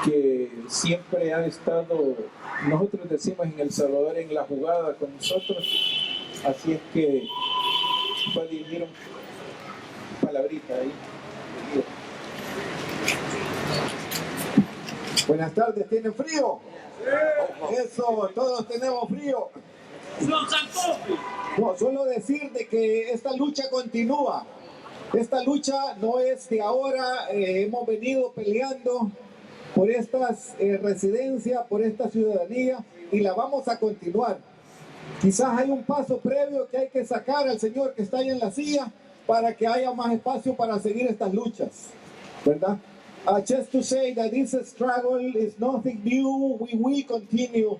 que siempre ha estado, nosotros decimos en El Salvador, en la jugada con nosotros, así es que va a dirigir una palabrita ahí. Buenas tardes, ¿tienen frío? Eso, todos tenemos frío. No, solo decir de que esta lucha continúa. Esta lucha no es de ahora, hemos venido peleando por estas residencias, por esta ciudadanía y la vamos a continuar. Quizás hay un paso previo que hay que sacar al señor que está ahí en la silla para que haya más espacio para seguir estas luchas, ¿verdad? Just to say that this struggle is nothing new, we will continue.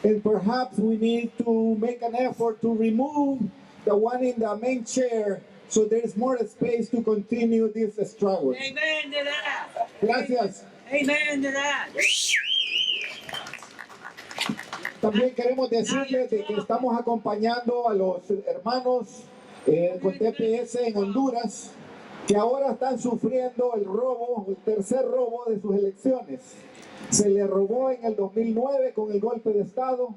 And perhaps we need to make an effort to remove the one in the main chair so there is more space to continue this struggle. Amen to that. Gracias. Amen to that. También queremos decirles de que estamos acompañando a los hermanos con TPS en Honduras, que ahora están sufriendo el robo, el tercer robo de sus elecciones. Se le robó en el 2009 con el golpe de Estado,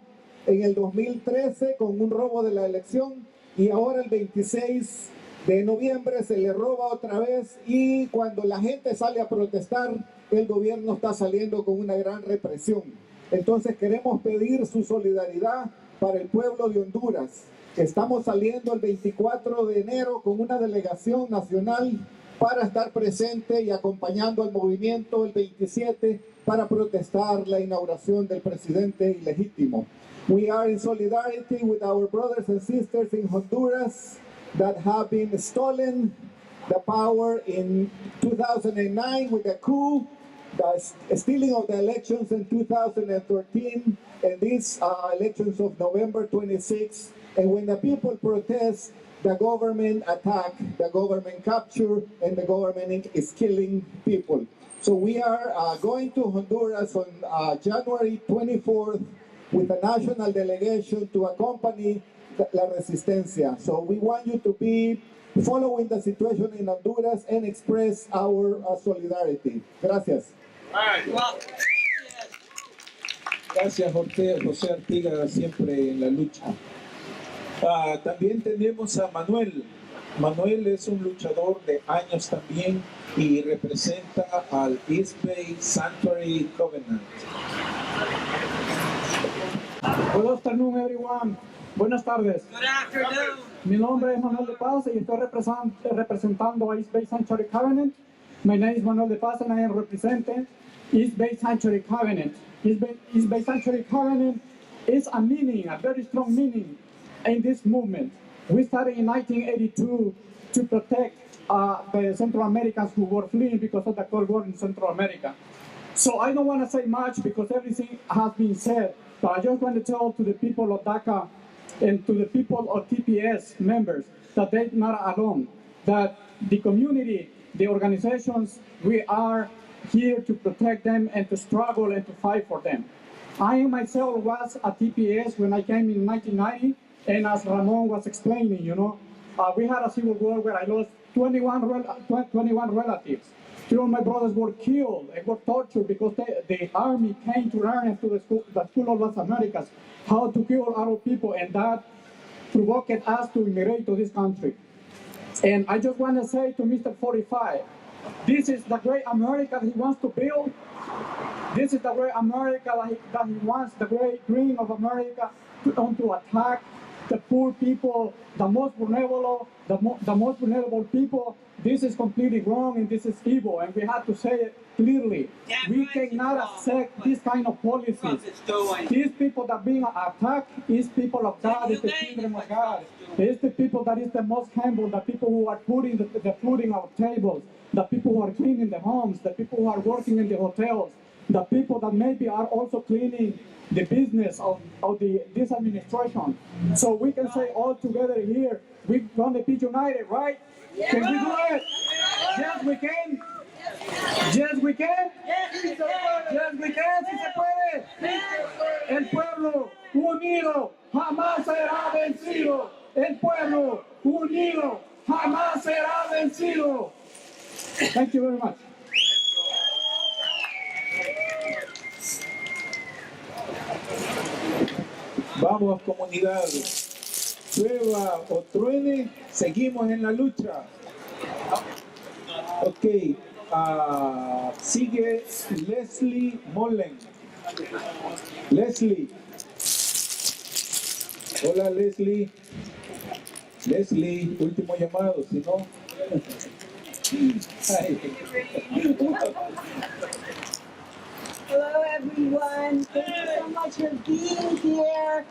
en el 2013 con un robo de la elección y ahora el 26 de noviembre se le roba otra vez y cuando la gente sale a protestar, el gobierno está saliendo con una gran represión. Entonces queremos pedir su solidaridad para el pueblo de Honduras. Estamos saliendo el 24 de enero con una delegación nacional para estar presente y acompañando al movimiento el 27 para protestar la inauguración del presidente ilegítimo. We are in solidarity with our brothers and sisters in Honduras that have been stolen the power in 2009 with the coup, the stealing of the elections in 2013, and these elections of November 26. And when the people protest, the government attack, the government capture, and the government is killing people. So we are going to Honduras on January 24th with a national delegation to accompany La Resistencia. So we want you to be following the situation in Honduras and express our solidarity. Gracias. Gracias, José Artiga, siempre en la lucha. También tenemos a Manuel. Manuel es un luchador de años también y representa al East Bay Sanctuary Covenant. Good afternoon, everyone. Buenas tardes. Good afternoon. Mi nombre es Manuel de Paz y estoy representando a East Bay Sanctuary Covenant. My name is Manuel de Paz and I am representing East Bay Sanctuary Covenant. East Bay Sanctuary Covenant is a meaning, a very strong meaning in this movement. We started in 1982 to protect the Central Americans who were fleeing because of the Cold War in Central America. So I don't want to say much because everything has been said, but I just want to tell to the people of DACA and to the people of TPS members that they're not alone, that the community, the organizations, we are here to protect them and to struggle and to fight for them. I myself was a TPS when I came in 1990, and as Ramon was explaining, we had a civil war where I lost 21 relatives. Two of my brothers were killed and were tortured because the army came to learn to the School of Las Americas how to kill our people, and that provoked us to immigrate to this country. And I just want to say to Mr. 45, this is the great America that he wants to build. This is the great America that he wants, the great dream of America to attack the poor people, the most vulnerable people. This is completely wrong and this is evil, and we have to say it clearly. We cannot accept this kind of policies. These people that are being attacked is people of God, is the children of God. It's the people that is the most humble, the people who are putting the food in our tables, the people who are cleaning the homes, the people who are working in the hotels, the people that maybe are also cleaning the business of this administration. So we can say all together here, we're going to be united, right? Yes. Can we do it? Yes, we can. Yes, we can. Yes, we can, si se puede. El pueblo unido jamás será vencido. El pueblo unido jamás será vencido. Thank you very much. Vamos, comunidad. Llueva o truene, seguimos en la lucha. Ok, sigue Leslie Mullen. Leslie. Hola, Leslie. Leslie, último llamado, si no. Hello, everyone. Thank you so much for being here.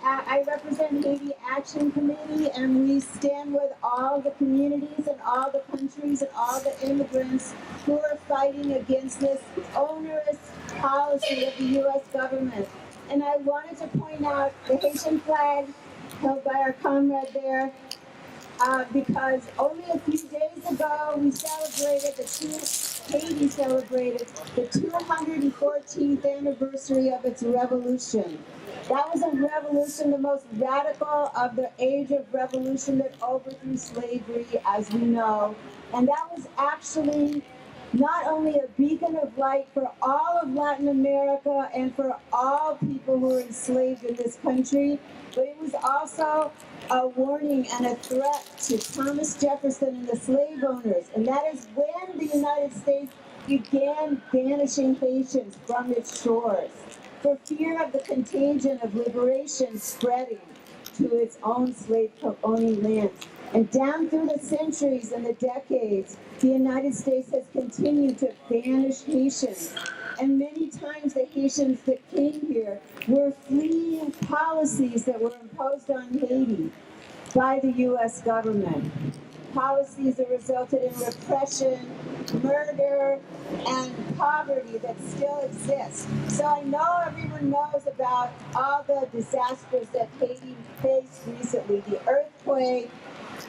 I represent Haiti Action Committee, and we stand with all the communities and all the countries and all the immigrants who are fighting against this onerous policy of the U.S. government. And I wanted to point out the Haitian flag held by our comrade there, because only a few days ago Haiti celebrated the 214th anniversary of its revolution. That was a revolution, the most radical of the age of revolution that overthrew slavery, as we know. And that was actually not only a beacon of light for all of Latin America and for all people who were enslaved in this country, but it was also a warning and a threat to Thomas Jefferson and the slave owners. And that is when the United States began banishing Haitians from its shores for fear of the contagion of liberation spreading to its own slave-owning lands. And down through the centuries and the decades, the United States has continued to banish Haitians. And many times the Haitians that came here were fleeing policies that were imposed on Haiti by the U.S. government. Policies that resulted in repression, murder, and poverty that still exist. So I know everyone knows about all the disasters that Haiti faced recently, the earthquake,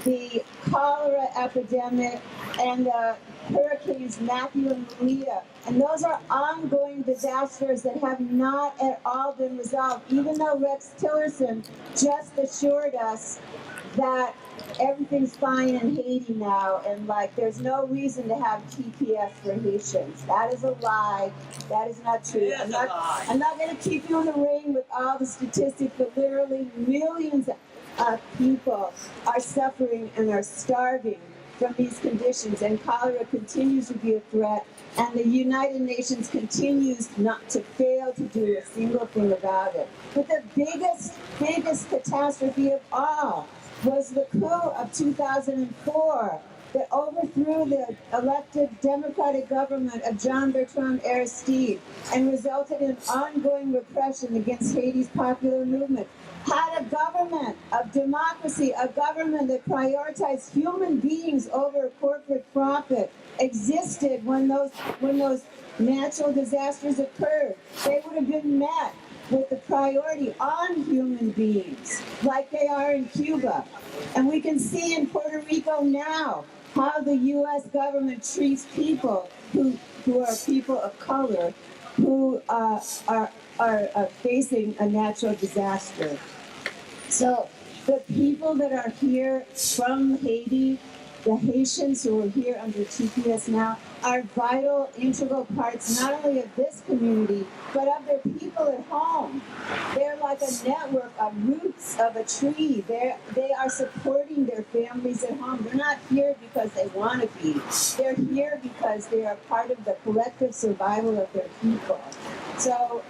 the cholera epidemic, and the hurricanes Matthew and Maria. And those are ongoing disasters that have not at all been resolved, even though Rex Tillerson just assured us that everything's fine in Haiti now, and there's no reason to have TPS for Haitians. That is a lie. That is not true. I'm not going to keep you in the ring with all the statistics, but literally millions of people are suffering and are starving from these conditions, and cholera continues to be a threat, and the United Nations continues not to fail to do a single thing about it. But the biggest catastrophe of all was the coup of 2004 that overthrew the elected democratic government of Jean-Bertrand Aristide and resulted in ongoing repression against Haiti's popular movement. had a government of democracy, a government that prioritized human beings over corporate profit, existed when those natural disasters occurred, they would have been met with the priority on human beings, like they are in Cuba. And we can see in Puerto Rico now how the U.S. government treats people who are people of color who are facing a natural disaster. So the people that are here from Haiti, the Haitians who are here under TPS now, are vital, integral parts not only of this community, but of their people at home. They're like a network of roots of a tree. They are supporting their families at home. They're not here because they want to be. They're here because they are part of the collective survival of their people. So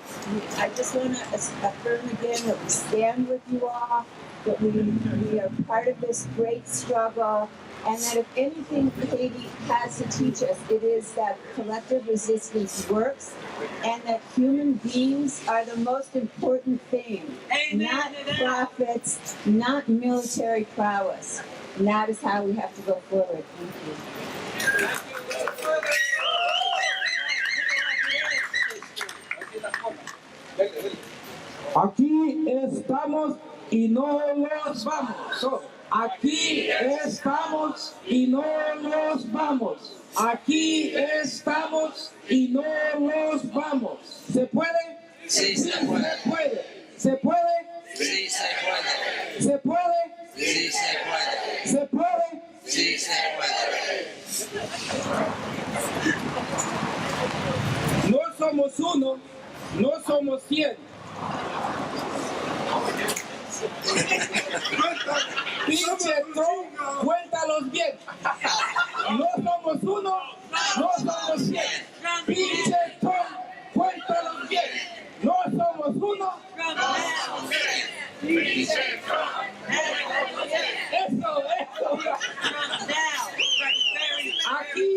I just want to affirm again that we stand with you all, that we are part of this great struggle, and that if anything Haiti has to teach us, it is that collective resistance works, and that human beings are the most important thing. Amen. Not profits, not military prowess. And that is how we have to go forward. Thank you. Aquí estamos y no nos vamos. Aquí estamos y no nos vamos. Aquí estamos y no nos vamos. ¿Se puede? Sí, se puede. ¿Se puede? ¿Se puede? Sí, se puede. ¿Se puede? Sí, se puede. ¿Se puede? Sí, se puede. No somos uno, no somos 100. Pinche Trump, cuéntalos bien. No somos uno, no somos 100. Pinche Trump, cuéntalos bien. No somos uno, no somos 100. Pinche Trump. Eso. Aquí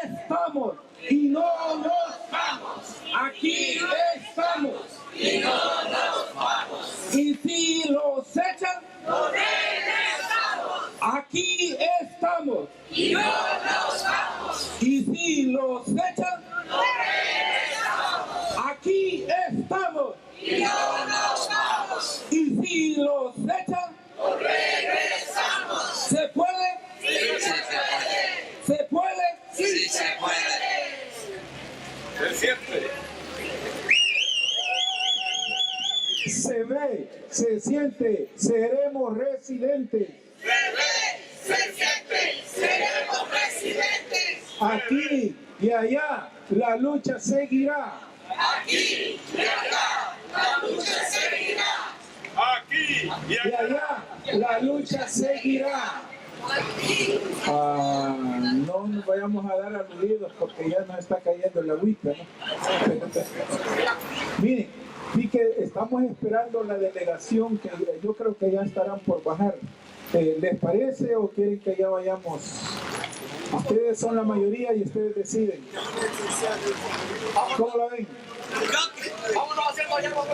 estamos y no nos vamos. Aquí estamos y no nos vamos. Y si los echan, no regresamos. Aquí estamos y no nos vamos. Y si los echan, no regresamos. Aquí estamos y no nos vamos. Y si los echan, no regresamos. ¿Se puede? Sí, se puede. ¿Se puede? Sí, se puede. Se siente. Se ve, se siente, seremos residentes. Se ve, se siente, seremos residentes. Aquí y allá la lucha seguirá. Aquí y allá la lucha seguirá. Aquí y Y allá la lucha seguirá. No nos vayamos a dar aludidos porque ya nos está cayendo el agüita, ¿no? Miren, vi que estamos esperando la delegación que yo creo que ya estarán por bajar. ¿Les parece o quieren que ya vayamos? Ustedes son la mayoría y ustedes deciden. ¿Cómo la ven? Vámonos haciendo ya con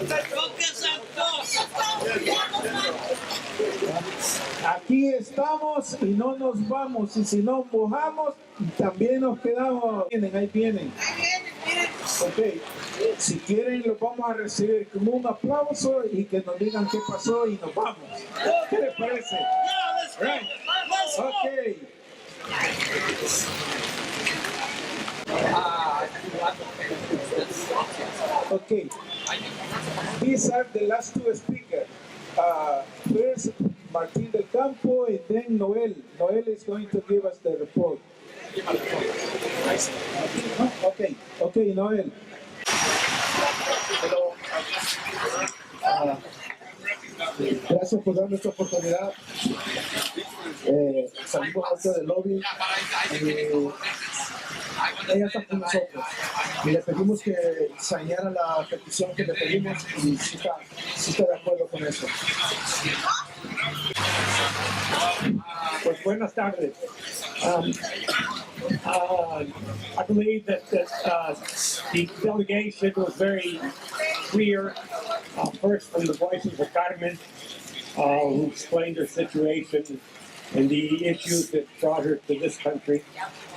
Aquí estamos y no nos vamos, y si nos mojamos, también nos quedamos. Ahí vienen. Ok, si quieren los vamos a recibir con un aplauso y que nos digan qué pasó y nos vamos. ¿Qué les parece? Right. Ok. Okay, these are the last two speakers. First, Martín del Campo, and then Noel. Noel is going to give us the report. Okay, Noel. Gracias por darme esta oportunidad. Salimos antes del lobby. Ella está con nosotros y le pedimos que saneara la petición que le pedimos y sí está de acuerdo con eso. Pues buenas tardes. I believe that the delegation was very clear, first from the voices of Carmen who explained her situation and the issues that brought her to this country.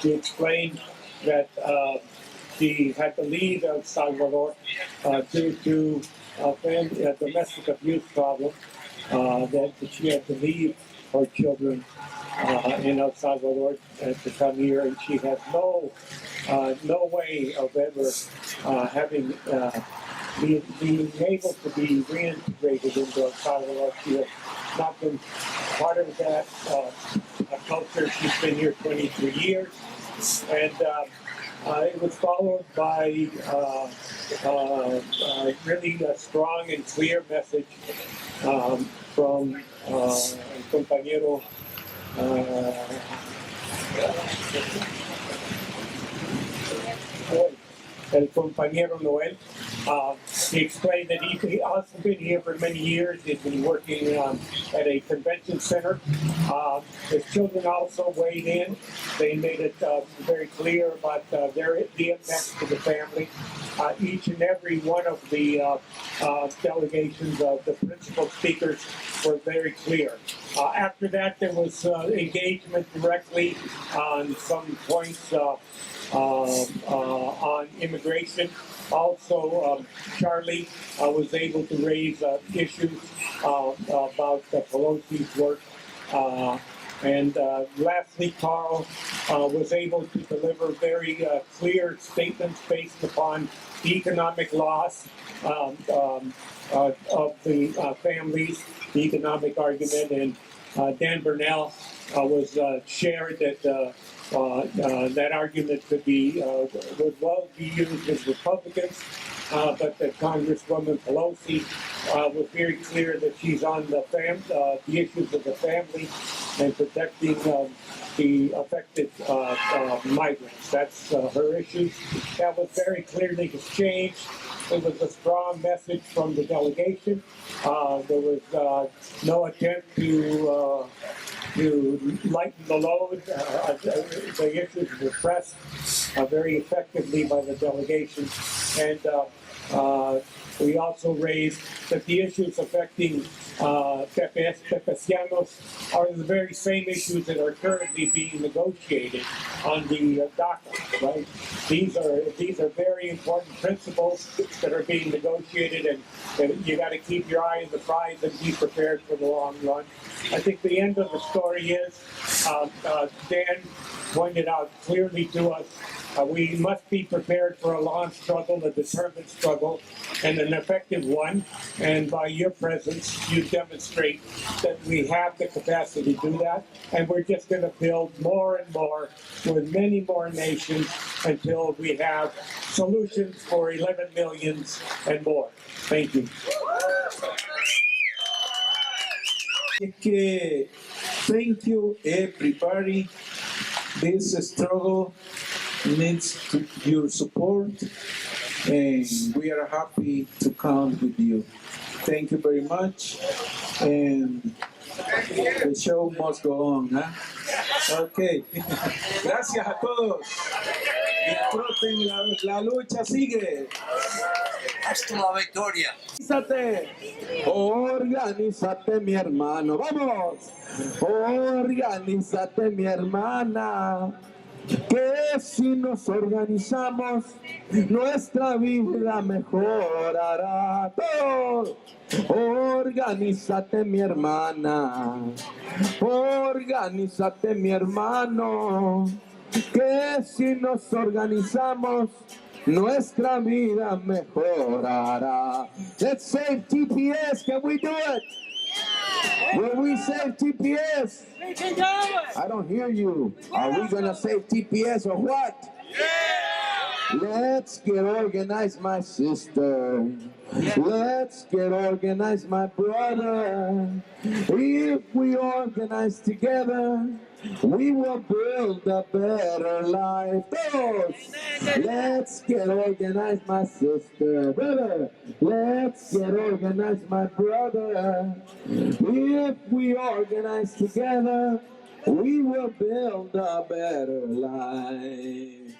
She explained that she had to leave El Salvador due to a domestic abuse problem, that she had to leave her children in El Salvador to come here, and she had no way of ever being able to be reintegrated into El Salvador. She has not been part of that culture. She's been here 23 years, and it was followed by really a strong and clear message from el compañero Noel. He explained that he also been here for many years. He's been working at a convention center. His children also weighed in. They made it very clear about the impact to the family. Each and every one of the delegations, the principal speakers, were very clear. After that, there was engagement directly on some points on immigration. Also, Charlie was able to raise issues about Pelosi's work. And lastly, Carl was able to deliver very clear statements based upon the economic loss of the families, the economic argument, and Dan Burnell was shared that that argument would well be used with Republicans, but that Congresswoman Pelosi was very clear that she's on the issues of the family and protecting the affected migrants. That's her issues. That was very clearly exchanged. It was a strong message from the delegation. There was no attempt to lighten the load. The issues were pressed very effectively by the delegation. And we also raised that the issues affecting Tepecianos are the very same issues that are currently being negotiated on the DACA, right? These are very important principles that are being negotiated, and you got to keep your eye on the prize and be prepared for the long run. I think the end of the story is, Dan pointed out clearly to us, we must be prepared for a long struggle, a determined struggle, and an effective one. And by your presence, you demonstrate that we have the capacity to do that. And we're just going to build more and more with many more nations until we have solutions for 11 millions and more. Thank you. Okay. Thank you, everybody. This struggle needs your support, and we are happy to count with you. Thank you very much, and the show must go on, huh? Okay. Gracias a todos. Disfruten, la lucha sigue. Hasta la victoria. Organízate, mi hermano. Vamos. Organízate, mi hermana. Que si nos organizamos, nuestra vida mejorará. Todos. Organízate, mi hermana. Organízate, mi hermano. Que si nos organizamos, nuestra vida mejorará. Let's save TPS. Can we do it? Will we save TPS? We can do it. I don't hear you. Are we going to save TPS or what? Yeah. Let's get organized, my sister. Let's get organized, my brother. If we organize together, we will build a better life. Let's get organized, my sister. Brother, let's get organized, my brother. If we organize together, we will build a better life.